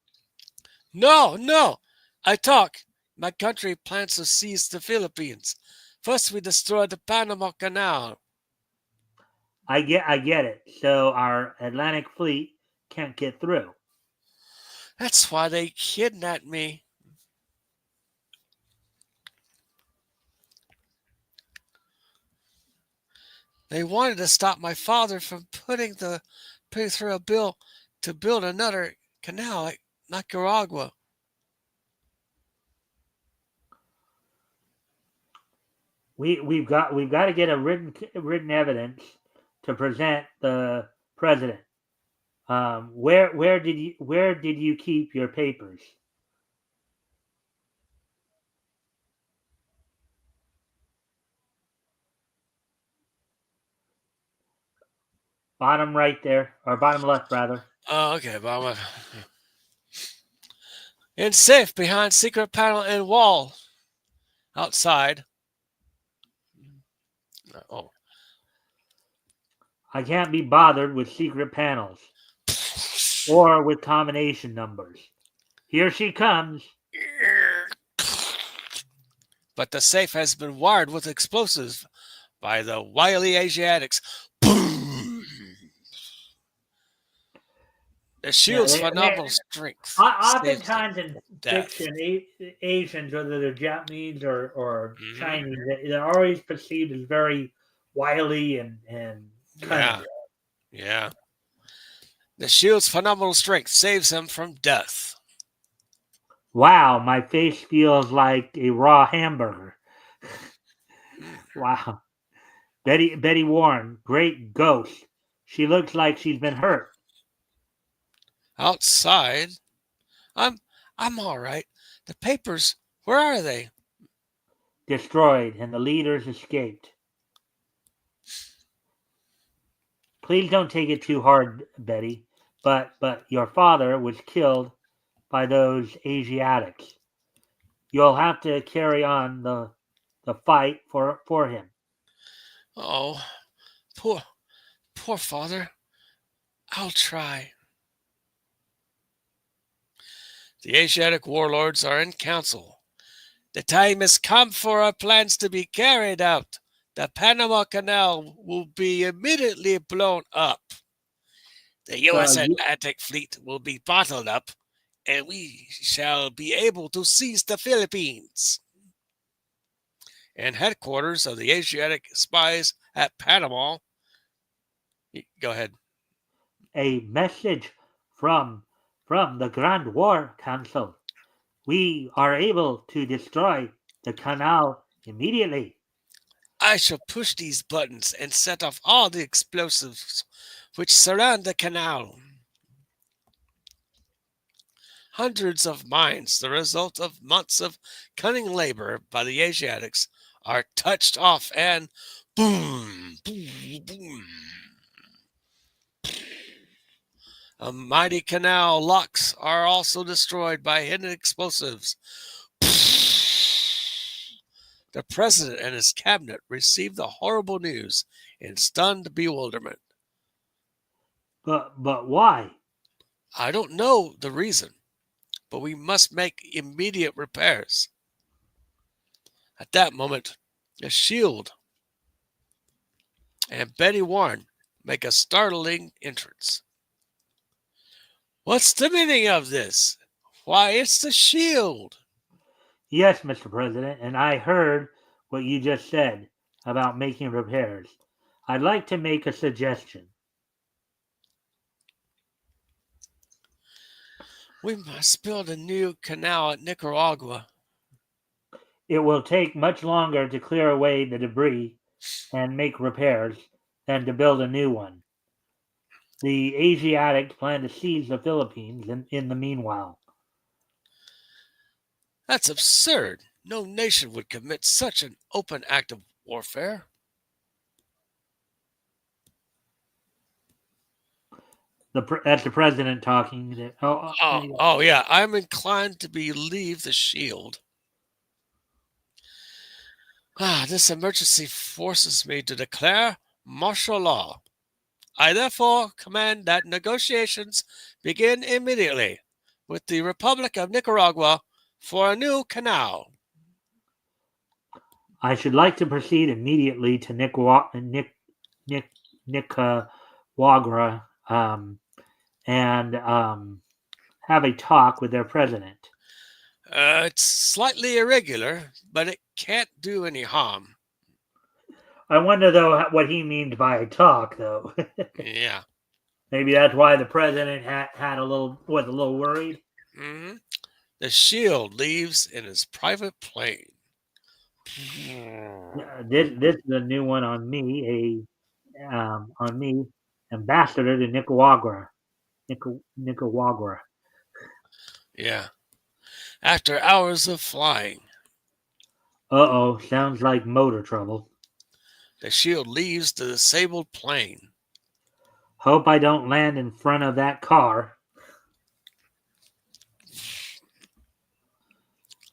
No. I talk. My country plans to seize the Philippines. First, we destroy the Panama Canal. I get it. So our Atlantic fleet can't get through. That's why they kidnapped me. They wanted to stop my father from putting through a bill to build another canal at Nicaragua. We've got to get a written evidence to present the president. Where did you keep your papers? Bottom right there, or bottom left rather. Oh, okay. But in safe behind secret panel and wall outside. Oh. I can't be bothered with secret panels or with combination numbers. Here she comes. But the safe has been wired with explosives by the wily Asiatics. Boom! The shield's phenomenal strength saves them Oftentimes in from death. fiction, Asians, whether they're Japanese or Mhm. Chinese, they're always perceived as very wily and cunning. Yeah. The shield's phenomenal strength saves him from death. Wow, my face feels like a raw hamburger. Mm. Wow. Betty Warren, great ghost. She looks like she's been hurt. Outside, I'm all right. The papers, where are they? Destroyed, and the leaders escaped. Please don't take it too hard, Betty. But your father was killed by those Asiatics. You'll have to carry on the fight for him. Oh, poor father. I'll try. The Asiatic warlords are in council. The time has come for our plans to be carried out. The Panama Canal will be immediately blown up. The U.S. Atlantic Fleet will be bottled up, and we shall be able to seize the Philippines. And headquarters of the Asiatic spies at Panama. Go ahead. A message from the Grand War Council. We are able to destroy the canal immediately. I shall push these buttons and set off all the explosives which surround the canal. Hundreds of mines, the result of months of cunning labor by the Asiatics, are touched off and boom, boom, boom. A mighty canal locks are also destroyed by hidden explosives. The president and his cabinet receive the horrible news in stunned bewilderment. But why? I don't know the reason, but we must make immediate repairs. At that moment, a shield and Betty Warren make a startling entrance. What's the meaning of this? Why, it's the shield. Yes, Mr. President, and I heard what you just said about making repairs. I'd like to make a suggestion. We must build a new canal at Nicaragua. It will take much longer to clear away the debris and make repairs than to build a new one. The Asiatics plan to seize the Philippines in the meanwhile. That's absurd. No nation would commit such an open act of warfare. That's the president talking. Oh, yeah. I'm inclined to believe the shield. This emergency forces me to declare martial law. I therefore command that negotiations begin immediately with the Republic of Nicaragua for a new canal. I should like to proceed immediately to Nicaragua and have a talk with their president. It's slightly irregular, but it can't do any harm. I wonder, though, what he means by talk, though. Yeah. Maybe that's why the president was a little worried. Mm-hmm. The shield leaves in his private plane. This is a new one on me. Ambassador to Nicaragua. Nicaragua. Yeah. After hours of flying. Uh-oh, sounds like motor trouble. The shield leaves the disabled plane. Hope I don't land in front of that car.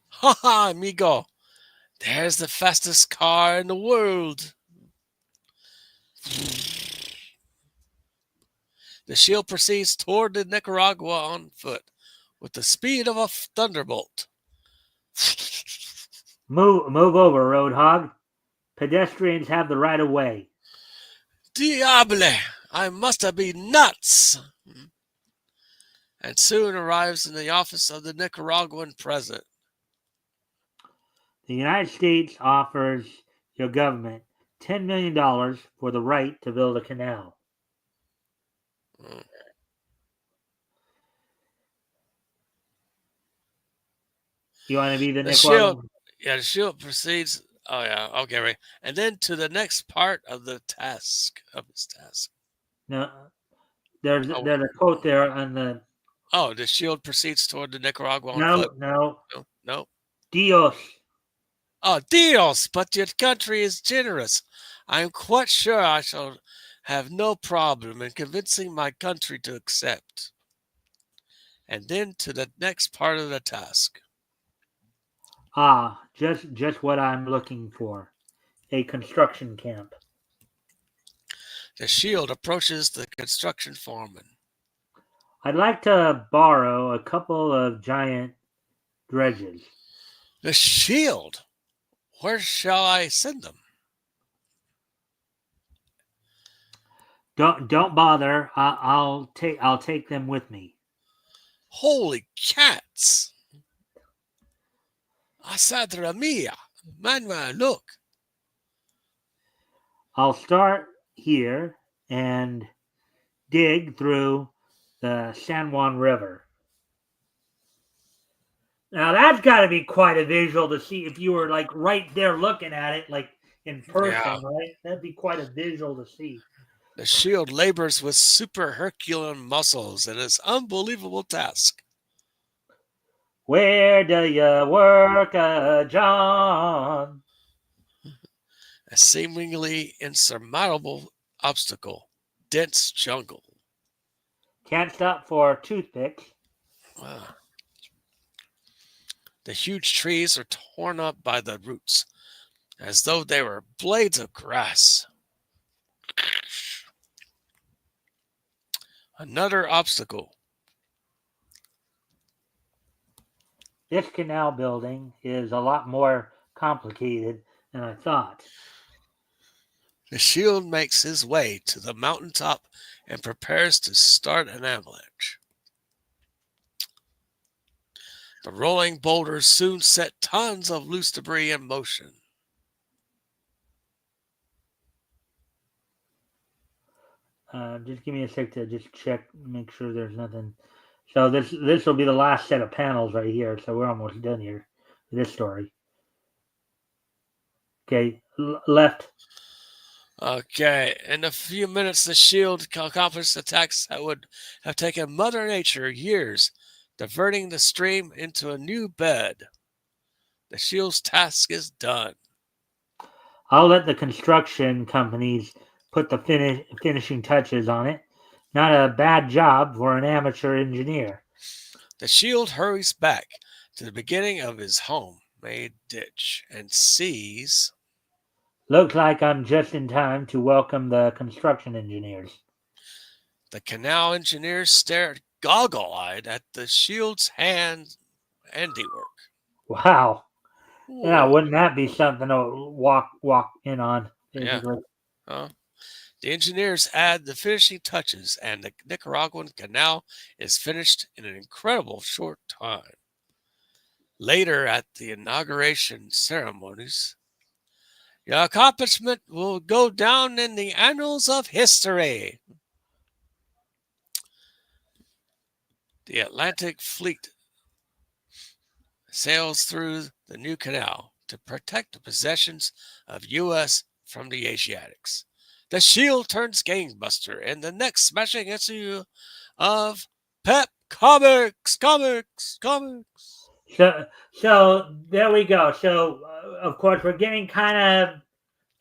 Ha ha, amigo. There's the fastest car in the world. The shield proceeds toward the Nicaragua on foot with the speed of a thunderbolt. Move over, Roadhog. Pedestrians have the right of way. Diable! I must be nuts! And soon arrives in the office of the Nicaraguan president. The United States offers your government $10 million for the right to build a canal. Mm. You want to be the The Nicaraguan? shield, the shield proceeds. Oh yeah, okay, right. And then to the next part of the task of his task. No, there's Oh, a quote there on the. oh, the shield proceeds toward the Nicaragua on foot. No. No, no. Dios. Oh, Dios! But your country is generous. I am quite sure I shall have no problem in convincing my country to accept. And then to the next part of the task. Ah, just what I'm looking for. A construction camp. The shield approaches the construction foreman. I'd like to borrow a couple of giant dredges. The shield? Where shall I send them? Don't bother. I'll take them with me. Holy cats! Asadra mia! Manuel, look! I'll start here and dig through the San Juan River. Now that's got to be quite a visual to see if you were like right there looking at it, like in person, Yeah. right? That'd be quite a visual to see. The shield labors with super Herculean muscles in its unbelievable task. Where do you work, John? A seemingly insurmountable obstacle. Dense jungle. Can't stop for toothpicks. Wow. The huge trees are torn up by the roots, as though they were blades of grass. Another obstacle. This canal building is a lot more complicated than I thought. The shield makes his way to the mountaintop and prepares to start an avalanche. The rolling boulders soon set tons of loose debris in motion. Just give me a sec to just check, make sure there's nothing. So this will be the last set of panels right here. So we're almost done here with this story. Okay, left. Okay, in a few minutes, the shield accomplished attacks that would have taken Mother Nature years, diverting the stream into a new bed. The shield's task is done. I'll let the construction companies put the finishing touches on it. Not a bad job for an amateur engineer. The shield hurries back to the beginning of his homemade ditch and sees. Looks like I'm just in time to welcome the construction engineers. The canal engineers stare goggle-eyed at the shield's handiwork. Wow. Yeah, Whoa. wouldn't that be something to walk in on? Basically. Yeah. The engineers add the finishing touches, and the Nicaraguan canal is finished in an incredible short time. Later, at the inauguration ceremonies, your accomplishment will go down in the annals of history. The Atlantic Fleet sails through the new canal to protect the possessions of U.S. from the Asiatics. The shield turns gangbuster in the next smashing issue of Pep Comics. So there we go. So of course we're getting kind of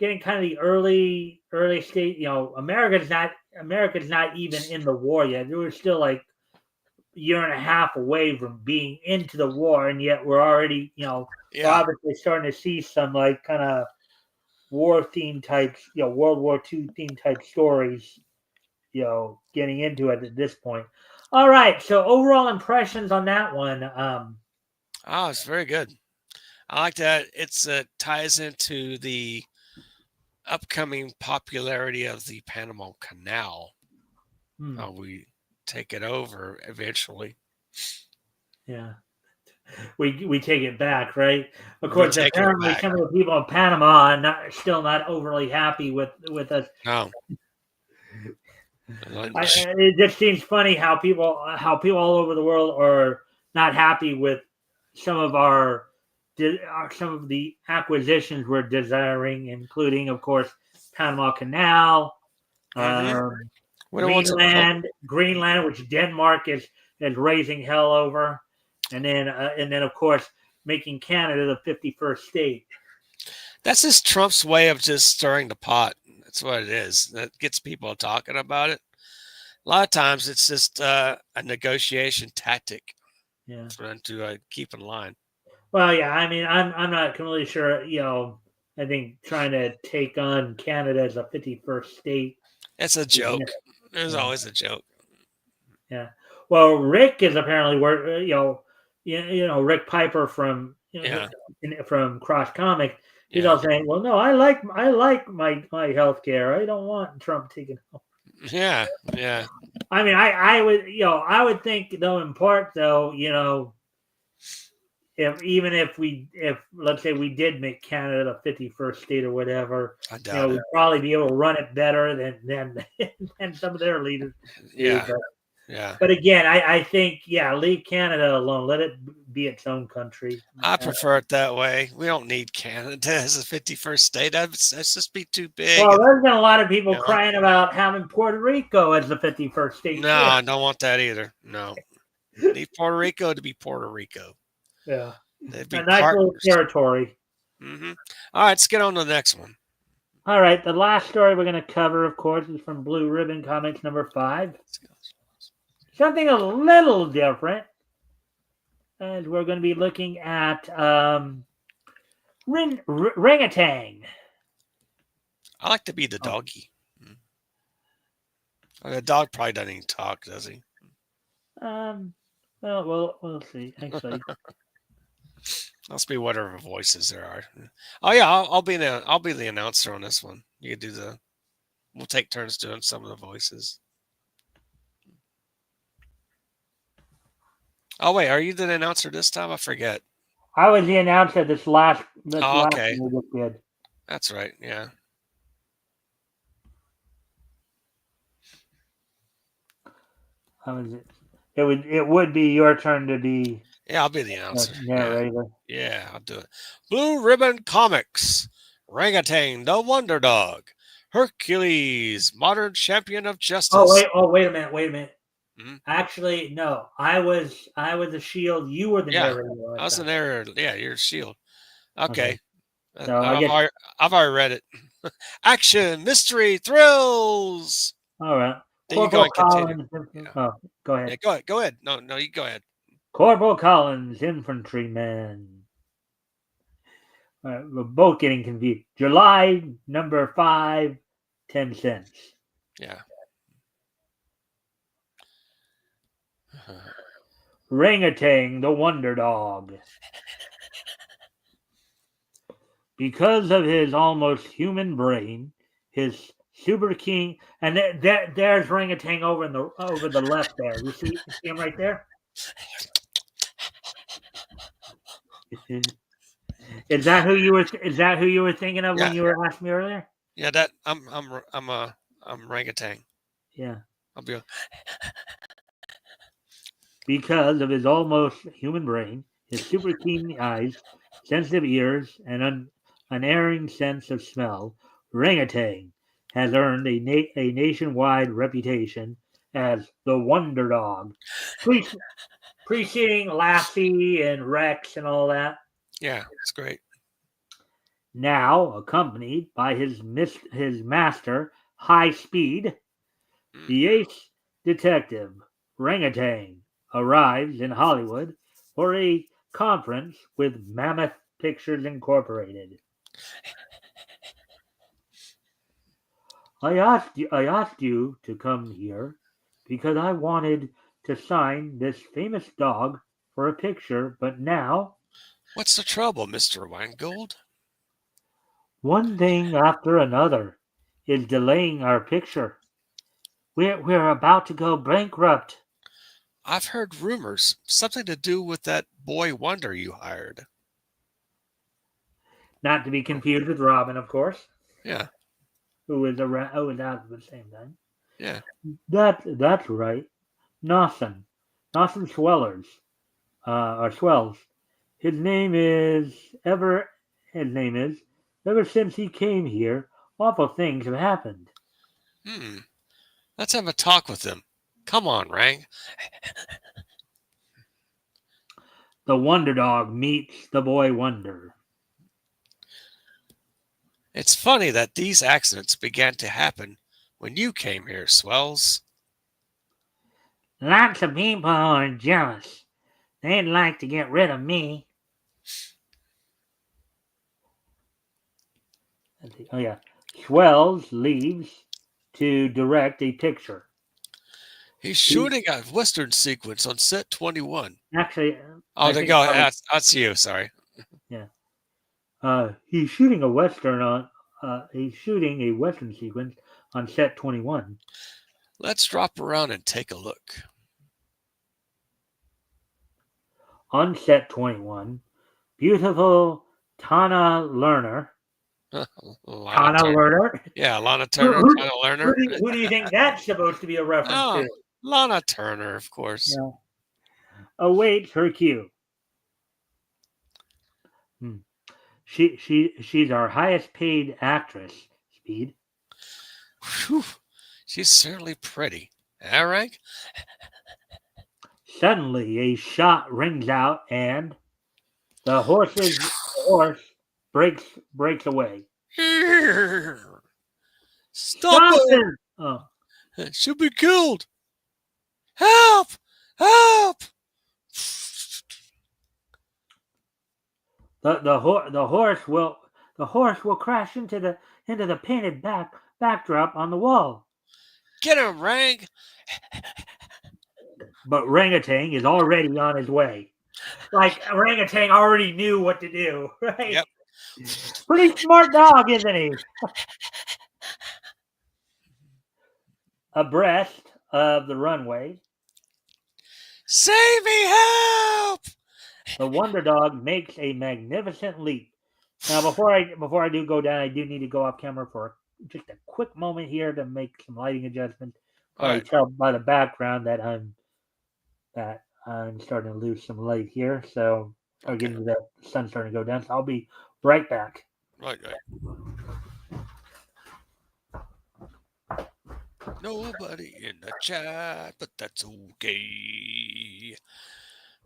the early state. You know, America's not America's not even in the war yet. We're still like a year and a half away from being into the war, and yet we're already, we're obviously starting to see some like kind of war theme types, World War II theme type stories, getting into it at this point. All right, so overall impressions on that one. It's very good. I like that it's ties into the upcoming popularity of the Panama Canal. We take it over eventually. Yeah. We take it back, right? Of course, apparently some of the people in Panama are still not overly happy with us. No. It just seems funny how people all over the world are not happy with some of the acquisitions we're desiring, including, of course, Panama Canal, Greenland, which Denmark is raising hell over, and then of course making Canada the 51st state. That's just Trump's way of just stirring the pot. That's what it is. That gets people talking about it. A lot of times it's just a negotiation tactic for them to keep in line. Well, yeah, I mean, I'm not completely sure. I think trying to take on Canada as a 51st state. It's a joke. There's always a joke. Yeah. Well, Rick is apparently Rick Piper from from Cross Comic. He's all saying, "Well, no, I like my health care. I don't want Trump taking home." Yeah. I mean, I would think though, in part though, if let's say we did make Canada the 51st state or whatever, we'd probably be able to run it better than some of their leaders. But again, I think leave Canada alone. Let it be its own country. I prefer it that way. We don't need Canada as a 51st state. That's just be too big. Well, there's been a lot of people crying about having Puerto Rico as the 51st state. No, I don't want that either. No, need Puerto Rico to be Puerto Rico. Yeah, a nice little territory. Mm-hmm. All right, let's get on to the next one. All right, the last story we're going to cover, of course, is from Blue Ribbon Comics number 5. Something a little different, as we're going to be looking at Ringatang. I like to be the doggy. The dog probably doesn't even talk, does he? Well, we'll see. Actually, Must be whatever voices there are. Oh yeah, I'll be the announcer on this one. You can do we'll take turns doing some of the voices. Oh wait, are you the announcer this time? I forget. I was the announcer this last. Okay. That's right. Yeah. How is it? It would be your turn to be. Yeah, I'll be the announcer. Narrator. Yeah, I'll do it. Blue Ribbon Comics, Orangutan, the Wonder Dog, Hercules, Modern Champion of Justice. Oh wait a minute. Mm-hmm. Actually, no. I was the Shield. You were the narrator. I was the narrator. Yeah, you're Shield. Okay. So I've already read it. Action, mystery, thrills. All right. Corporal Collins. Oh, go ahead. Yeah, go ahead. No, you go ahead. Corporal Collins, infantryman. We're both getting confused. July number 5, 10 cents. Yeah. Orangutan, the Wonder Dog. Because of his almost human brain, his super keen, and there's Orangutan over the left there. You see him right there? Is that who you were thinking of when you were asking me earlier? Yeah, that I'm orangutan. Yeah. I'll be because of his almost human brain, his super keen eyes, sensitive ears, and unerring sense of smell, Orangutan has earned a nationwide reputation as the Wonder Dog, preceding Lassie and Rex and all that. Yeah, it's great. Now accompanied by his master, High Speed, The ace detective, Orangutan, arrives in Hollywood for a conference with Mammoth Pictures Incorporated. I asked you to come here because I wanted to sign this famous dog for a picture, but now What's the trouble, Mr. Weingold? one thing after another is delaying our picture. We're about to go bankrupt. I've heard rumors, something to do with that boy wonder you hired. Not to be confused with Robin, of course, Yeah, who is out at the same time. yeah. That's right. Nawson. Nawson Swellers. Or Swells. His name is ever since he came here, awful things have happened. Hmm. Let's have a talk with him. Come on, Rang. The Wonder Dog meets the Boy Wonder. It's funny that these accidents began to happen when you came here, Swells. Lots of people are jealous. They'd like to get rid of me. Oh yeah. Swells leaves to direct a picture. He's shooting a western sequence on set 21. Actually, Oh, I there you think go. probably, That's you. Sorry. yeah. He's shooting a western on. He's shooting a western sequence on set 21. Let's drop around and take a look. On set 21, beautiful Tana Lerner. Lana Tana Turner. Lerner. Yeah, Lana Who, Turner, who, Lana who, Lerner. do you, who do you think that's supposed to be a reference Oh, to? Lana Turner, of course. Yeah. Awaits her cue. Hmm. She's our highest paid actress. Speed. Whew, she's certainly pretty. All right. Suddenly, a shot rings out, and the horse breaks away. Stop Stop it! it! Oh, She'll be killed. Help! Help! the horse will crash into the painted backdrop on the wall. Get him, Rang. But Orangutan is already on his way. Like Orangutan already knew what to do, right? Yep. Pretty smart dog, isn't he? Abreast of the runway, Save me! Help! the Wonder Dog makes a magnificent leap. Now, before I do go down, I do need to go off camera for just a quick moment here to make some lighting adjustments. All Probably right. tell by the background that I'm starting to lose some light here. So I'm Okay. getting to that sun starting to go down. So I'll be right back. Right. Nobody in the chat, but that's okay.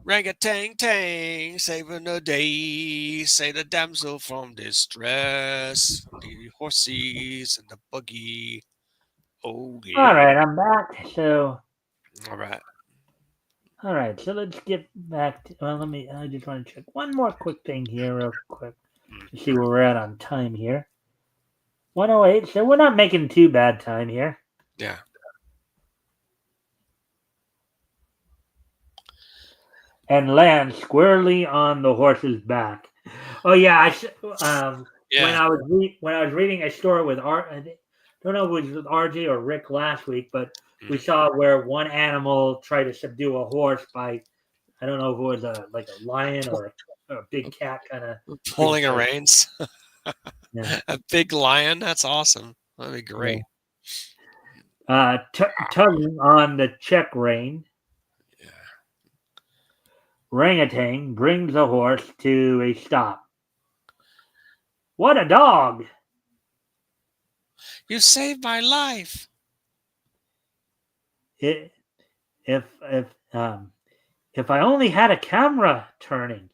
Rang-a-tang tang, saving the day, say the damsel from distress, the horses and the buggy. Oh yeah. All right, I'm back. So All right. all right, so let's get back to. Well, I just want to check one more quick thing here, real quick, to see where we're at on time here. 108. So we're not making too bad time here. Yeah. And land squarely on the horse's back. Oh yeah, Yeah. when I was reading a story with I don't know if it was with RJ or Rick last week, but we saw where one animal tried to subdue a horse by, I don't know if it was a lion or a big cat kind of Pulling a reins. Yeah. A big lion. That's awesome. That'd be great. Tugging on the check rein. Yeah. Orangutan brings the horse to a stop. What a dog! You saved my life. If I only had a camera turning.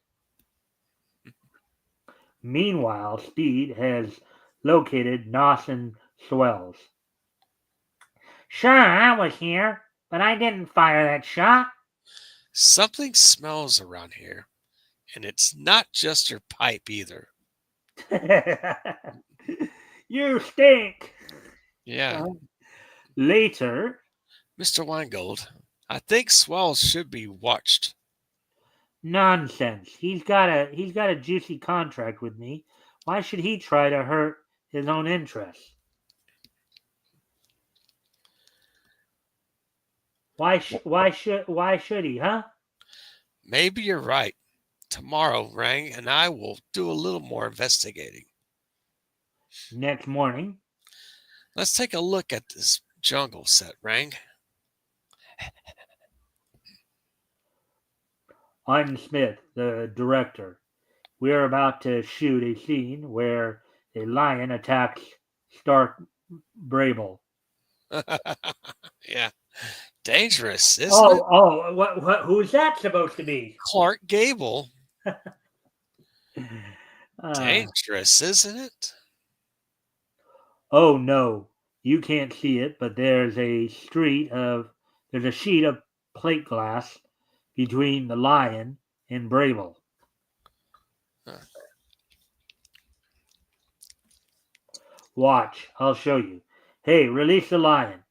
Meanwhile, Speed has located Nawson Swells. Sure, I was here, but I didn't fire that shot. Something smells around here, and it's not just your pipe either. You stink. Yeah, Later. Mr. Weingold, I think swells should be watched. Nonsense. He's got a juicy contract with me. Why should he try to hurt his own interests? Why should he, huh? Maybe you're right. Tomorrow, Rang and I will do a little more investigating. Next morning, Let's take a look at this jungle set, Rang. I'm Smith, the director. We're about to shoot a scene where a lion attacks Stark Brable. Yeah, dangerous, isn't it? What? Who's that supposed to be? Clark Gable. Uh, Dangerous, isn't it? oh no, you can't see it, but there's a sheet of plate glass between the lion and Brable. Huh. Watch, I'll show you. Hey, release the lion.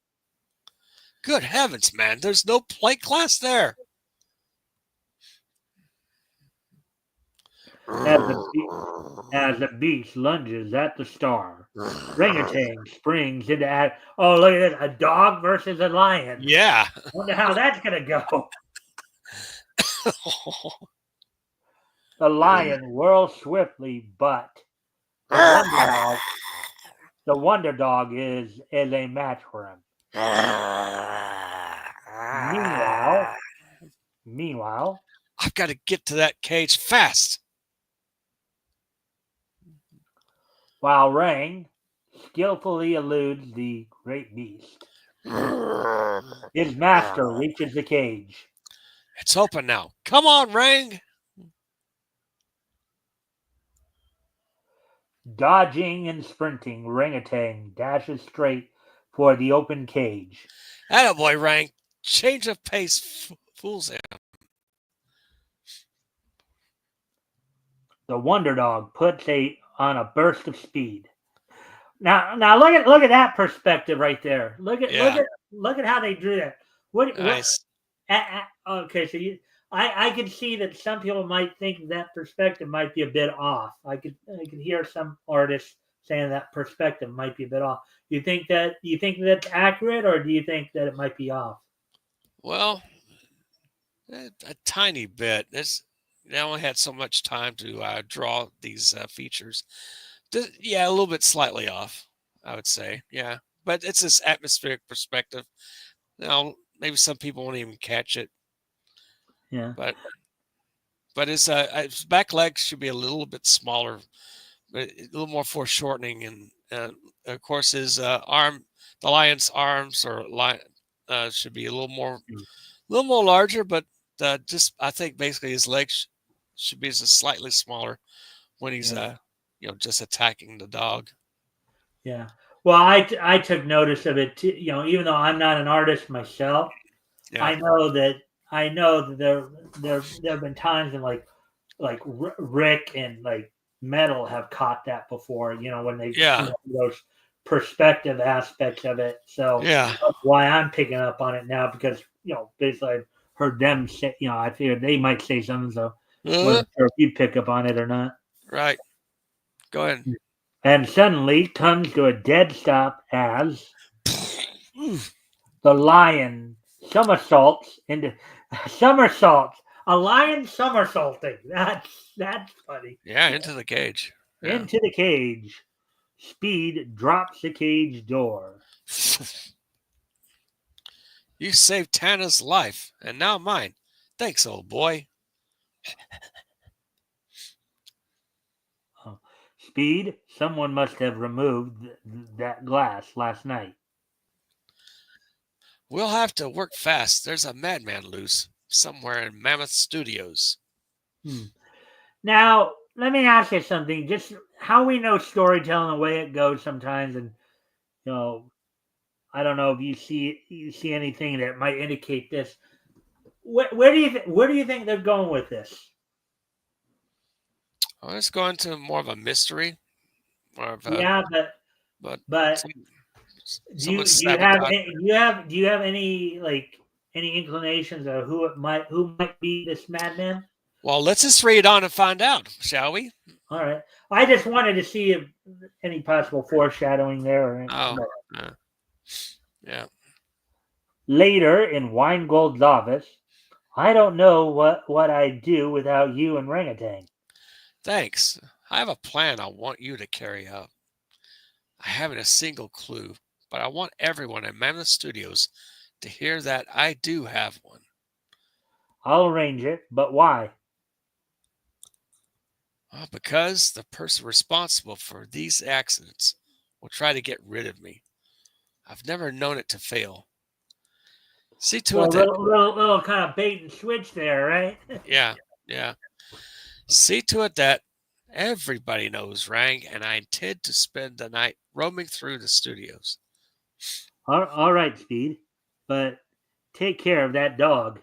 Good heavens, man, there's no plate glass there. As the beast lunges at the star, Orangutan springs into act. Oh, look at this. A dog versus a lion. Yeah. Wonder how that's going to go. The lion whirls swiftly, but the wonder dog is a match for him. Meanwhile, I've got to get to that cage fast. while Rang skillfully eludes the great beast, his master reaches the cage. It's open now. Come on, Rang. Dodging and sprinting, Orangutan dashes straight for the open cage. Attaboy, Rang. Change of pace fools him. The Wonder Dog puts on a burst of speed. Now look at that perspective right there. Look at how they drew that. Nice. Okay, so I could see that some people might think that perspective might be a bit off. I could hear some artists saying that perspective might be a bit off. Do you think that's accurate, or do you think that it might be off? Well, a tiny bit. I only had so much time to draw these features. Yeah, a little bit slightly off, I would say. Yeah, but it's this atmospheric perspective. Now, maybe some people won't even catch it. Yeah. But its back legs should be a little bit smaller, but a little more foreshortening, and of course his the lion's arms should be a little more larger, but just I think basically his legs should be just slightly smaller when he's just attacking the dog. Yeah. Well, I took notice of it too, even though I'm not an artist myself. Yeah. I know that there have been times in like Rick and like Metal have caught that before, when they those perspective aspects of it. So that's why I'm picking up on it now, because basically I've heard them say, I figured they might say something, so wasn't sure if you pick up on it or not. Right. Go ahead. And suddenly comes to a dead stop as the lion somersaults. A lion somersaulting. That's funny. Yeah, into the cage. Yeah. Into the cage. Speed drops the cage door. You saved Tana's life, and now mine. Thanks, old boy. Speed, someone must have removed that glass last night. We'll have to work fast. There's a madman loose somewhere in Mammoth Studios. Now, let me ask you something. Just how we know storytelling, the way it goes sometimes, and I don't know if you see anything that might indicate this. Where do you think they're going with this? Let's go into more of a mystery, more of a, Yeah, but some, do someone you have sabotage. do you have any inclinations of who might be this madman? Well, let's just read on and find out, shall we? All right, I just wanted to see if any possible foreshadowing there. Oh, uh, yeah. Later in Weingold's office, I don't know what I'd do without you and Rangatang. Thanks. I have a plan I want you to carry out. I haven't a single clue, but I want everyone at Mammoth Studios to hear that I do have one. I'll arrange it, but why? Well, because the person responsible for these accidents will try to get rid of me. I've never known it to fail. See to So it that, little kind of bait and switch there, right? yeah, yeah. See to it that everybody knows Rang, and I intend to spend the night roaming through the studios. All right, Speed, but take care of that dog.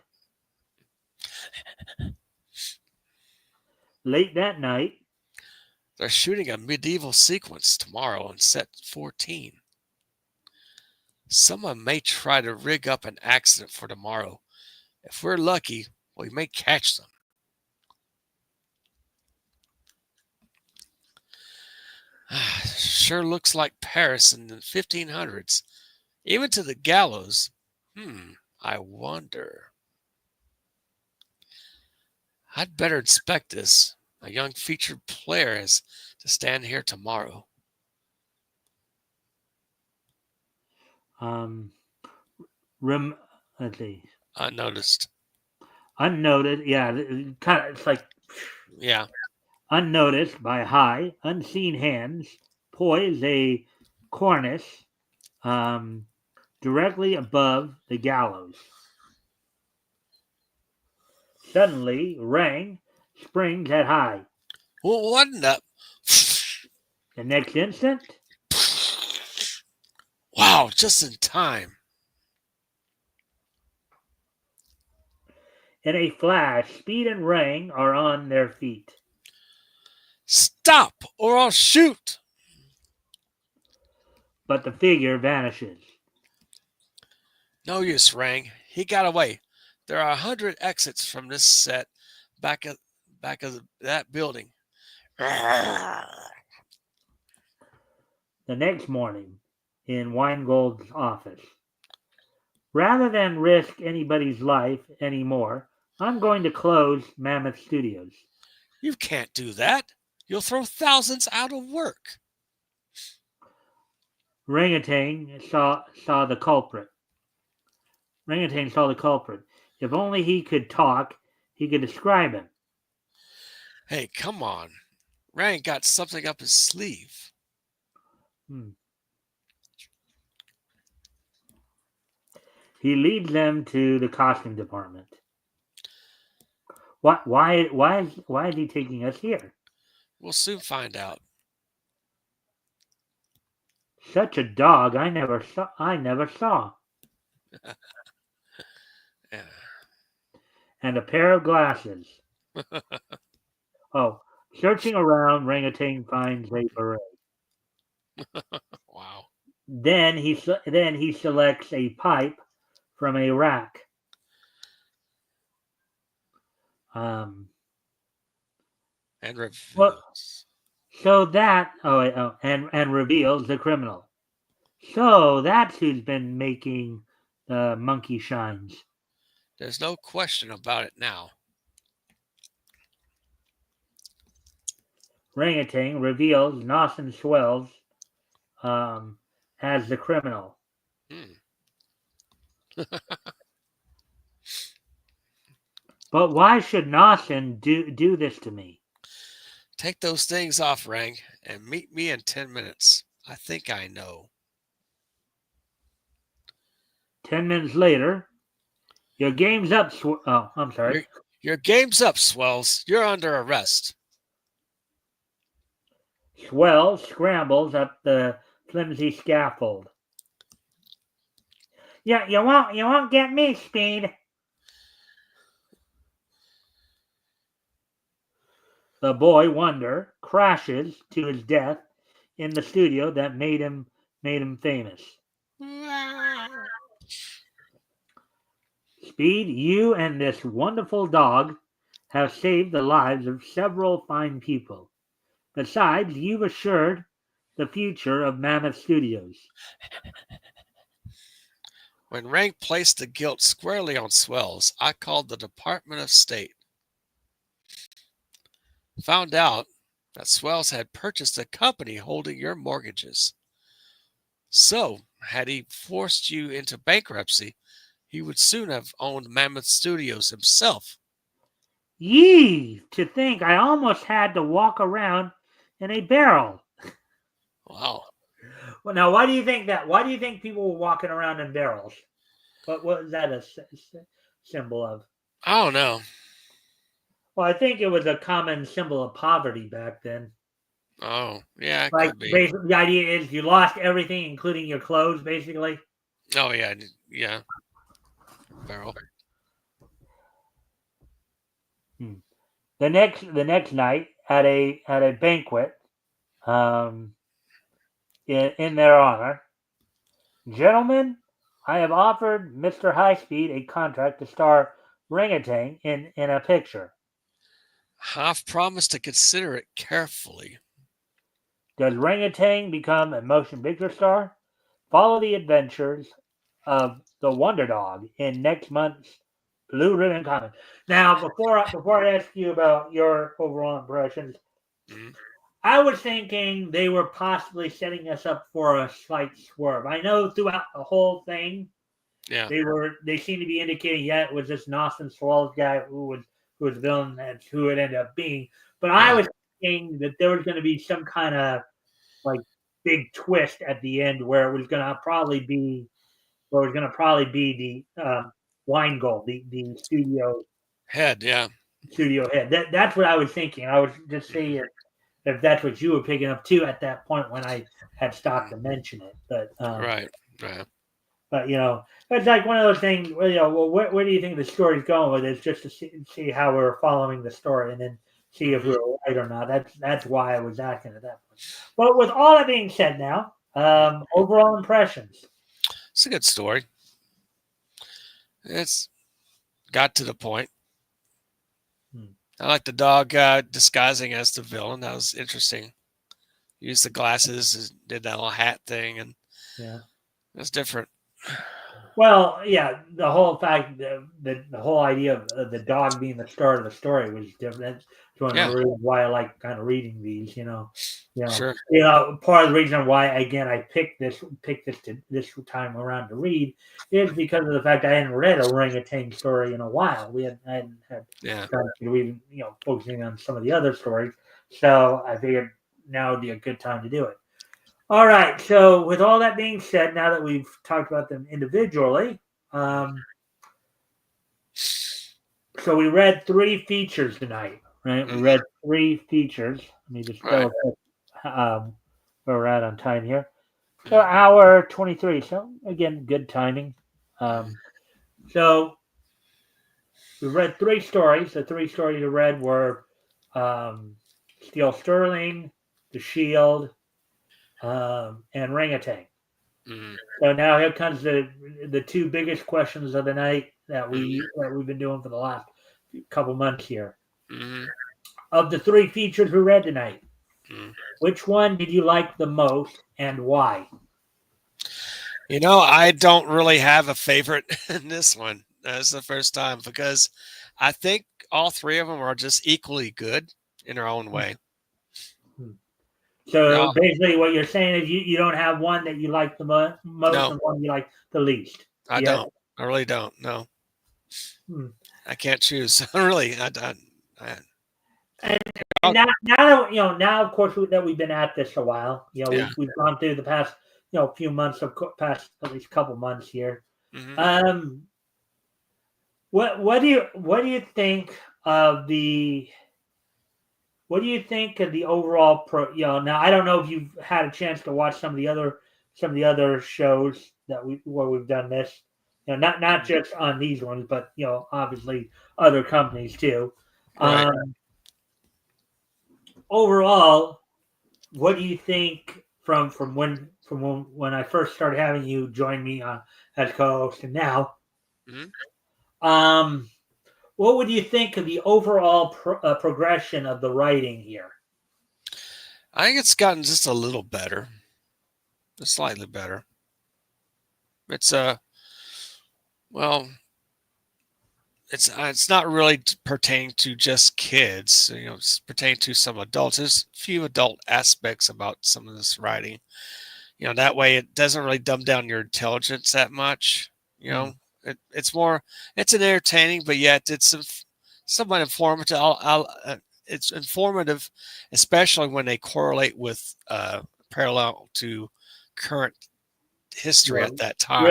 Late that night, They're shooting a medieval sequence tomorrow on set 14. Someone may try to rig up an accident for tomorrow. If we're lucky, we may catch them. Sure looks like Paris in the 1500s, even to the gallows. I wonder. I'd better inspect this. A young featured player is to stand here tomorrow. um, let's see, Unnoticed. unnoted. Yeah, kind of. It's like Yeah. unnoticed by high, unseen hands, poise a cornice directly above the gallows. Suddenly, Rang springs at high. Well, what in the... The next instant, Wow, just in time. in a flash, Speed and Rang are on their feet. Stop or I'll shoot. But the figure vanishes. No use, Rang. He got away. There are 100 exits from this set back of that building. The next morning, in Weingold's office, rather than risk anybody's life anymore, I'm going to close Mammoth Studios. You can't do that. You'll throw thousands out of work. Rangatang saw the culprit. Rangatang saw the culprit. If only he could talk, he could describe him. Hey, come on. Rang got something up his sleeve. He leads them to the costume department. Why is he taking us here? We'll soon find out. Such a dog I never saw. Yeah. And a pair of glasses. Oh, searching around, Rangatang finds a beret. Wow. Then he selects a pipe from a rack. And reveals. Well, so that and reveals the criminal. So that's who's been making the monkey shines. There's no question about it now. Rangatang reveals Nossen Swells as the criminal. But why should Nossen do this to me? Take those things off, Rang, and meet me in 10 minutes. I think I know. 10 minutes later, your game's up. Oh, I'm sorry. Your game's up, Swells. You're under arrest. Swells scrambles up the flimsy scaffold. Yeah, you won't get me, Speed. The boy Wonder crashes to his death in the studio that made him famous. Speed, you and this wonderful dog have saved the lives of several fine people. Besides, you've assured the future of Mammoth Studios. When Rank placed the guilt squarely on Swells, I called the Department of State. Found out that Swells had purchased a company holding your mortgages. So, had he forced you into bankruptcy, he would soon have owned Mammoth Studios himself. Yee! To think I almost had to walk around in a barrel. Wow. Well, now, why do you think that? Why do you think people were walking around in barrels? What is that a symbol of? I don't know. Well, I think it was a common symbol of poverty back then. Oh, yeah, it Like, could be. basically, the idea is you lost everything, including your clothes, basically. Oh, yeah, yeah. Barrel. Hmm. The next night at a banquet, um, in their honor, gentlemen, I have offered Mr. Highspeed a contract to star Ringatang in a picture. I've promised to consider it carefully. Does Ringatang become a motion picture star? Follow the adventures of the Wonder Dog in next month's Blue Ribbon Comic. Now, before I ask you about your overall impressions, Mhm. I was thinking they were possibly setting us up for a slight swerve. I know throughout the whole thing Yeah, they seem to be indicating, yeah, it was this Austin Swallows guy who was the villain, that's who it ended up being. But I yeah. was thinking that there was going to be some kind of like big twist at the end where it was going to probably be the Wine Gold, the Head, yeah. studio head. That's what I was thinking. I was just Mhm. saying if that's what you were picking up too at that point when I had stopped Mhm. to mention it. But it's like one of those things where, well, where do you think the story's going with it? It's just to see how we're following the story and then see if Mhm. we're right or not. That's why I was asking at that point. But with all that being said now, Mhm. overall impressions. It's a good story. It's got to the point. Hmm. I like the dog disguising as the villain. That was interesting. Used the glasses, did that little hat thing, and Yeah. it's different. Well, yeah, the whole fact that the whole idea of the dog being the start of the story was different. That's one of the Yeah, reasons why I like kind of reading these. sure. Part of the reason why again I picked this time around to read is because of the fact I hadn't read a orangutan story in a while. I hadn't had Yeah. time to read, focusing on some of the other stories. So I figured now would be a good time to do it. All right. So, with all that being said, now that we've talked about them individually, um, so we read three features tonight, right? We read Mhm. three features. Let me just Right. double check where we're at on time here. So, Mhm. hour 23. So, again, good timing. Mhm. Um, so, we read three stories. The three stories we read were um, Steel Sterling, The Shield, and Ringatang. Mhm. So now here comes the two biggest questions of the night Mhm. that we've been doing for the last couple months here. Mhm. Of the three features we read tonight, Mhm. which one did you like the most and why? I don't really have a favorite in this one. That's the first time because I think all three of them are just equally good in their own way. So Yeah. basically, what you're saying is you don't have one that you like the most No, and one you like the least. I Yeah. don't. I really don't. No, Hmm. I can't choose. Really, I, And, and I'll- now of course that we've been at this a while. yeah. We've gone through the past few months of past at least couple months here. Hmm. Um, what do you think of the what do you think of the overall now I don't know if you've had a chance to watch some of the other shows that where we've done this. not just on these ones, but obviously other companies too. Right. Overall, what do you think from when I first started having you join me on as co-host and now? Mhm. Um, what would you think of the overall progression of the writing here? I think it's gotten just a little better, just slightly better. It's well, it's not really pertaining to just kids. It's pertaining to some adults. There's a few adult aspects about some of this writing. That way it doesn't really dumb down your intelligence that much. You Hmm. know, it's more, it's an entertaining, but yet it's somewhat informative. It's informative, especially when they correlate with parallel to current history Yeah, at that time,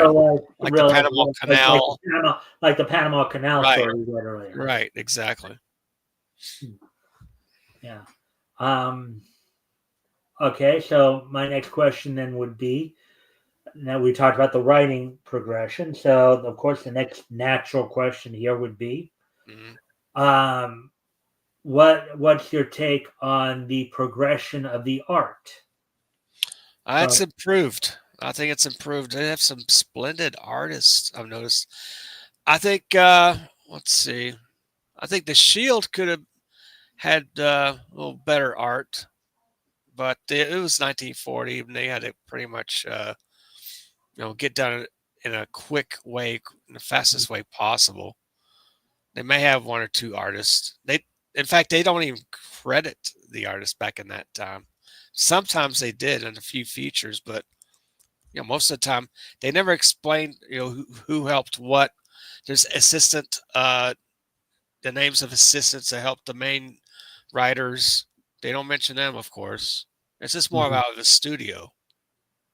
like the Panama Canal. like the Panama Canal Right, story we read earlier. right, exactly. Yeah. Um, okay, so my next question then would be, now we talked about the writing progression. So of course the next natural question here would be, Mhm. um, what's your take on the progression of the art? It's From improved. I think it's improved. They have some splendid artists, I've noticed. I think, let's see. I think the Shield could have had a little better art, but it was 1940, and they had to pretty much, get done in a quick way, in the fastest way possible. They may have one or two artists. In fact, they don't even credit the artists back in that time. Sometimes they did in a few features, but most of the time they never explained, who helped what. There's assistant, the names of assistants that help the main writers. They don't mention them, of course. It's just more Mhm. about the studio.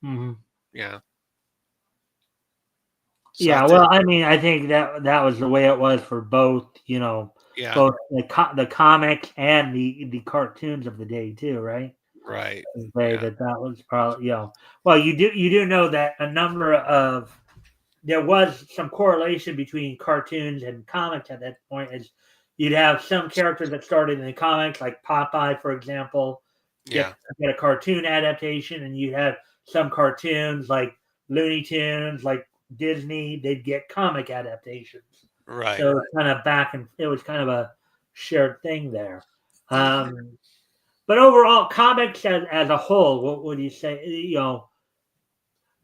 Mhm. Yeah. So I Yeah, think, well, I mean, I think that was the way it was for both, yeah, both the comics and the cartoons of the day too, right? right. Say Yeah. that was probably, well, you do know that a number of there was some correlation between cartoons and comics at that point. Is you'd have some characters that started in the comics, like Popeye, for example, get Yeah. get a cartoon adaptation, and you'd have some cartoons like Looney Tunes, like Disney, they'd get comic adaptations. Right. So it's kind of back and it was kind of a shared thing there. Hmm. But overall, comics as a whole, what would you say?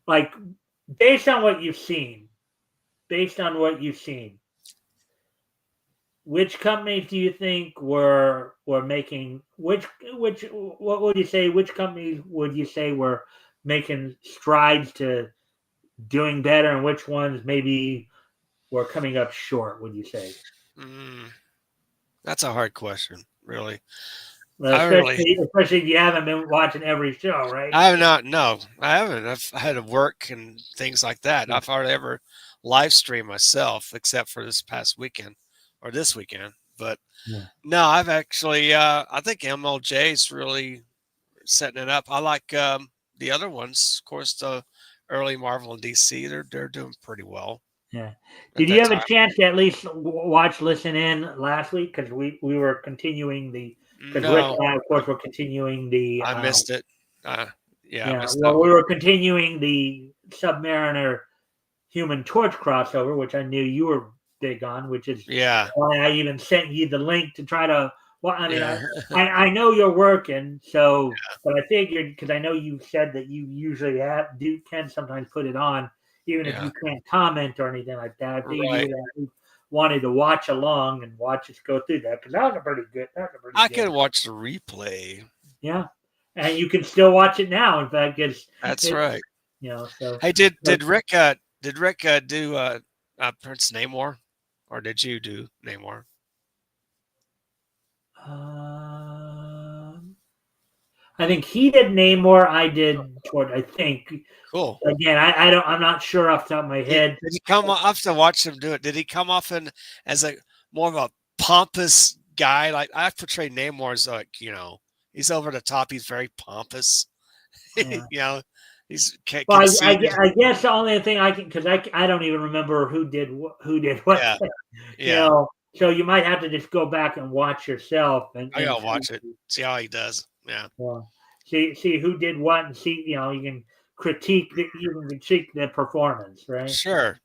Like based on what you've seen, based on what you've seen, which companies do you think were making which what would you say? Which companies would you say were making strides to doing better, and which ones maybe were coming up short? Would you say, Mm, that's a hard question, really. well, I really, especially if you haven't been watching every show, right? I have not. No, I haven't. I've had to work and things like that. I've hardly ever live stream myself, except for this past weekend or this weekend. But Yeah. no, I've actually. I think MLJ's really setting it up. I like the other ones, of course. The early Marvel and DC, they're doing pretty well Yeah. at Did you that have a time. chance to at least listen in last week? Because we were continuing because Rick No, and I, of course, were continuing the, I missed it. Uh, yeah, I yeah, missed that well, we one. were continuing the Submariner Human Torch crossover, which I knew you were big on, which is Yeah, why I even sent you the link to try to. Well, I mean, yeah, I know you're working, so but I figured because I know you said that you usually can sometimes put it on, even if yeah. you can't comment or anything like that. I figured you Right. would at least wanted to watch along and watch us go through that because that was a pretty good. That was a pretty I good. could watch the replay. Yeah, and you can still watch it now. In fact, That's it right. so. Hey, did But, did Rick do Prince Namor, or did you do Namor? um, I think he did Namor. I did Toward. I think Cool. again. I don't. I'm not sure off the top of my head. Did he come? I have to watch him do it. Did he come off in as a more of a pompous guy? Like I portray Namor as like he's over the top. He's very pompous. Yeah. you know, He's Well, conceded. I guess the only thing I can, because I don't even remember who did what. Yeah, You yeah. know, so you might have to just go back and watch yourself I and gotta watch it. See how he does. Yeah. see who did what and see, you can critique the performance, right? Sure.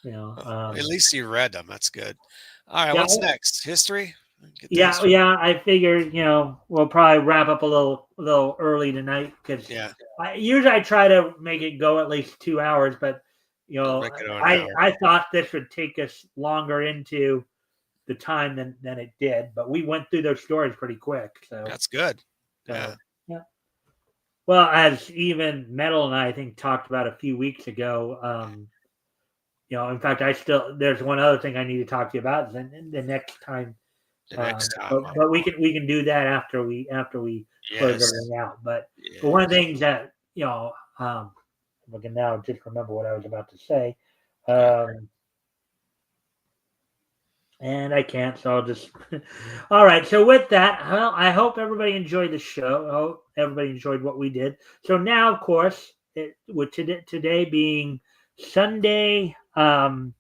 You know, At least you read them. That's good. All right. yeah, What's next? History. Get the yeah, history. yeah. I figured, we'll probably wrap up a little early tonight because Yeah. usually I try to make it go at least 2 hours, but We'll make it an I hour. I thought this would take us longer into the time than it did, but we went through those stories pretty quick. That's good. Yeah. So yeah. Well, as even Metal and I think talked about a few weeks ago, in fact, there's one other thing I need to talk to you about the next time. The next time. But we can do that after we close Yes. everything out. But one of Yes. the things that I can now just remember what I was about to say. Yeah. And I can't, so I'll just. All right. So with that, well, I hope everybody enjoyed the show. I hope everybody enjoyed what we did. So now, of course, with today being Sunday, March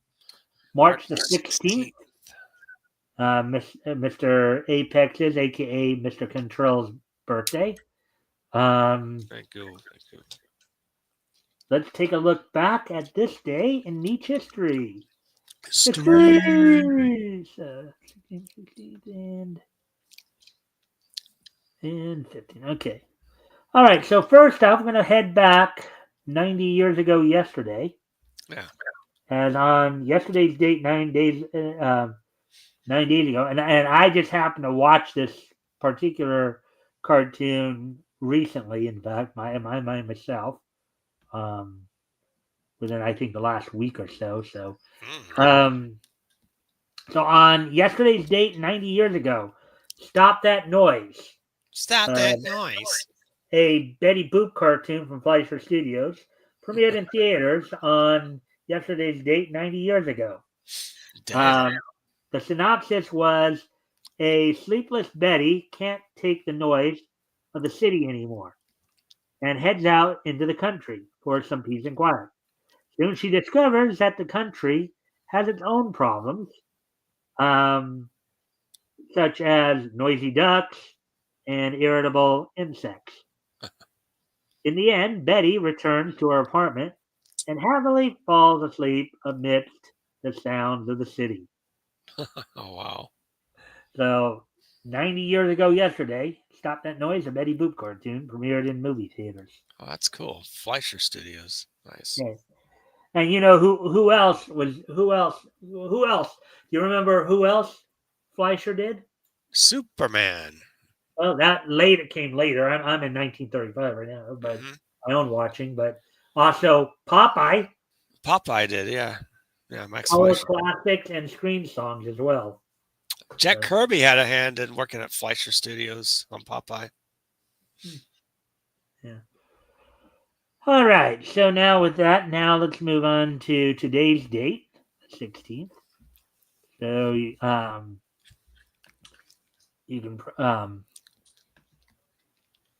the 16th, Mr. Apex's, aka Mr. Control's birthday. Thank you. Thank you. Let's take a look back at this day in Nietzsche history. History. And 15. Okay. All right. So first off, I'm going to head back 90 years ago yesterday. Yeah. And on yesterday's date, 9 days ago, and I just happened to watch this particular cartoon recently. In fact, myself, within I think the last week or so. So, so on yesterday's date, 90 years ago, Stop That Noise. Stop that noise. A Betty Boop cartoon from Fleischer Studios premiered in theaters on yesterday's date 90 years ago. The synopsis was a sleepless Betty can't take the noise of the city anymore and heads out into the country for some peace and quiet. Soon she discovers that the country has its own problems, um, such as noisy ducks and irritable insects. In the end, Betty returns to her apartment and happily falls asleep amidst the sounds of the city. Oh wow. So, 90 years ago yesterday, Stop That Noise, a Betty Boop cartoon, premiered in movie theaters. Oh, that's cool. Fleischer Studios. Nice. Yeah. And you know who else? Who else? Do you remember who else Fleischer did? Superman. Well, it came later. I'm in 1935 right now, but my own watching. But also Popeye. Popeye did, yeah. Yeah, Max All Fleischer. classics and screen songs as well. Jack Kirby had a hand in working at Fleischer Studios on Popeye. Yeah. All right. So now with that, now let's move on to today's date, 16th. So you can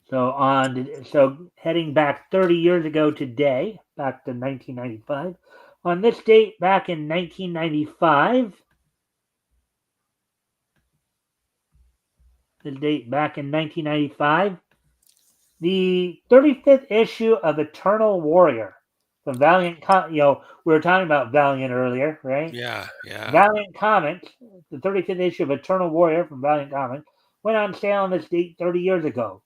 so heading back 30 years ago today, back to 1995. On this date, back in 1995, the 35th issue of Eternal Warrior from Valiant. We were talking about Valiant earlier, right? Yeah, yeah. Valiant Comics, the 35th issue of Eternal Warrior from Valiant Comics, went on sale on this date 30 years ago.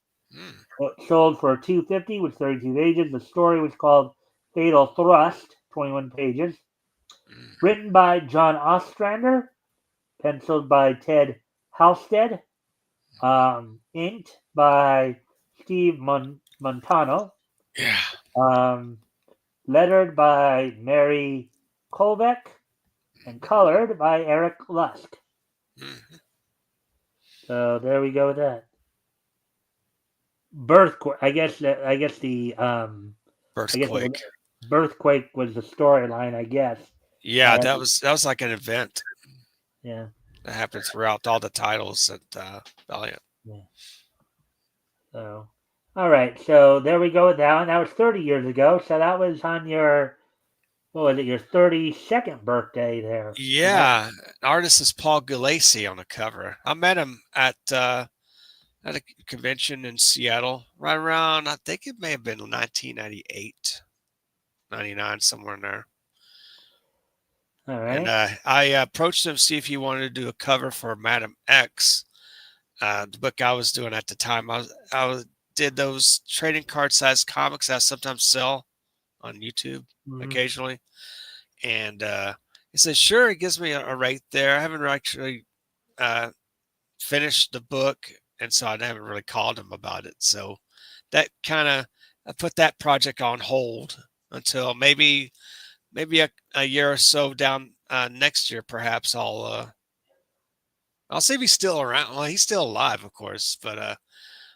It sold for $250 with 32 pages. The story was called Fatal Thrust, 21 pages. Written by John Ostrander, penciled by Ted Halstead, inked by Steve Montano, lettered by Mary Kolbeck, and colored by Eric Lusk. So there we go with that. Birthquake. I guess the Birthquake. Birthquake was the storyline, I guess. Yeah, that was like an event. Yeah. That happened throughout all the titles at Valiant. Yeah. So, All right, so there we go with that one. That was 30 years ago. So that was on your, what was it, your 32nd birthday there. Yeah, artist is Paul Gulacy on the cover. I met him at a convention in Seattle right around, I think it may have been 1998, 99, somewhere in there. All And right. I approached him to see if he wanted to do a cover for Madam X, the book I was doing at the time. Did those trading card size comics I sometimes sell on YouTube Mm-hmm. occasionally. And he said, sure, he gives me a rate there. I haven't actually uh, finished the book, and so I haven't really called him about it. So that kind of I put that project on hold until maybe a year or so down next year. Perhaps I'll see if he's still around. Well, he's still alive, of course, but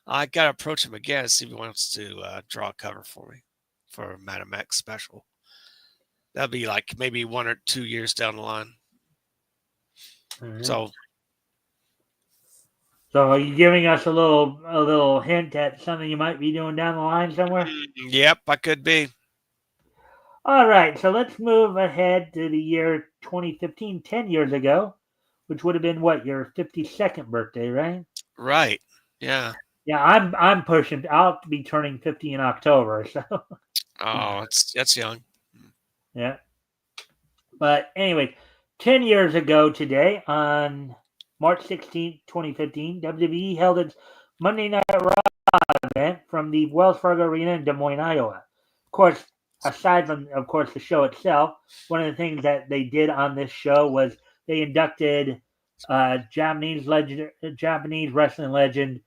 I gotta approach him again and see if he wants to draw a cover for me for a Madam X special. That'll be like maybe 1 or 2 years down the line. All right. So, So are you giving us a little hint at something you might be doing down the line somewhere? yep, I could be. All right, so let's move ahead to the year 2015, 10 years ago, which would have been what, your 52nd birthday, right? Right. Yeah. Yeah, I'm pushing. I'll be turning 50 in October, so Oh, that's young. yeah. But anyway, 10 years ago today, on March 16th, 2015, WWE held its Monday Night Raw event from the Wells Fargo Arena in Des Moines, Iowa. Of course, aside from, of course, the show itself, one of the things that they did on this show was they inducted Japanese wrestling legend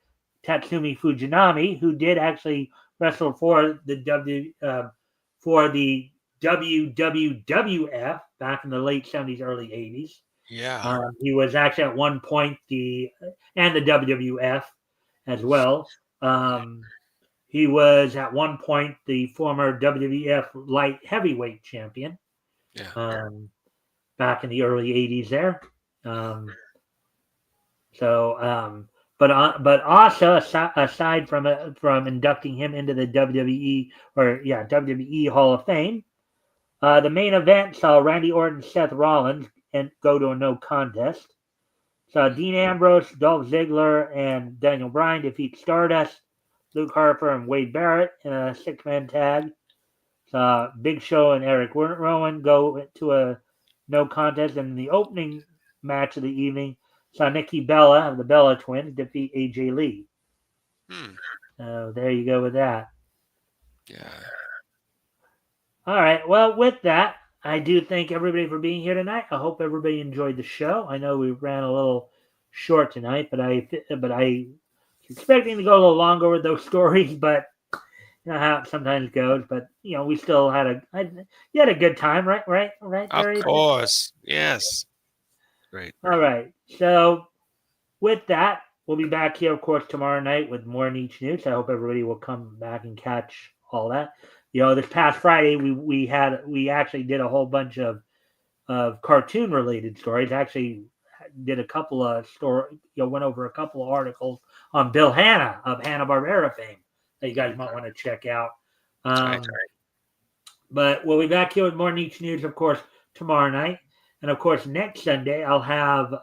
Tatsumi Fujinami, who did actually wrestle for the WWF back in the late 70s, early 80s. Yeah. He was actually at one point the WWF as well. He was at one point the former WWF light heavyweight champion Yeah. back in the early 80s there. But also aside from inducting him into the WWE Hall of Fame, the main event saw Randy Orton, Seth Rollins, and go to a no contest. Saw Dean Ambrose, Dolph Ziggler, and Daniel Bryan defeat Stardust, Luke Harper, and Wade Barrett in a six-man tag. Saw Big Show and Eric Rowan go to a no contest. And in the opening match of the evening, saw Nikki Bella of the Bella Twins defeat AJ Lee. There you go with that. Yeah. All right. Well, with that, I do thank everybody for being here tonight. I hope everybody enjoyed the show. I know we ran a little short tonight, but I was expecting to go a little longer with those stories, but you know how it sometimes goes. But you know, we still had you had a good time, right? Right, Terry? Of course. Yes. Great. All right. So with that, we'll be back here, of course, tomorrow night with more Niche News. I hope everybody will come back and catch all that. You know, this past Friday we actually did a whole bunch of cartoon related stories. Actually, did a couple of went over a couple of articles on Bill Hanna of Hanna-Barbera fame that you guys might want to check out. But we'll be back here with more Niche News, of course, tomorrow night. And of course, next Sunday, I'll have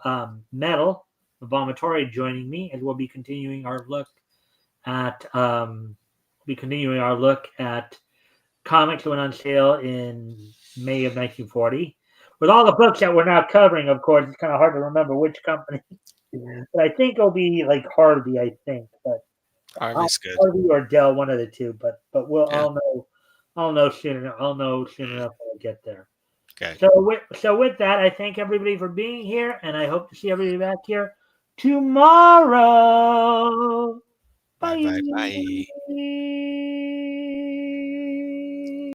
Metal Vomitori joining me, as we'll be continuing our look at comics that went on sale in May of 1940. With all the books that we're now covering, of course, it's kind of hard to remember which company. But I think it'll be like Harvey, I think. But Harvey's good. Harvey or Dell, one of the two. But Yeah. I'll know soon enough when I get there. Okay. So with that, I thank everybody for being here, and I hope to see everybody back here tomorrow. Bye. Bye. Bye.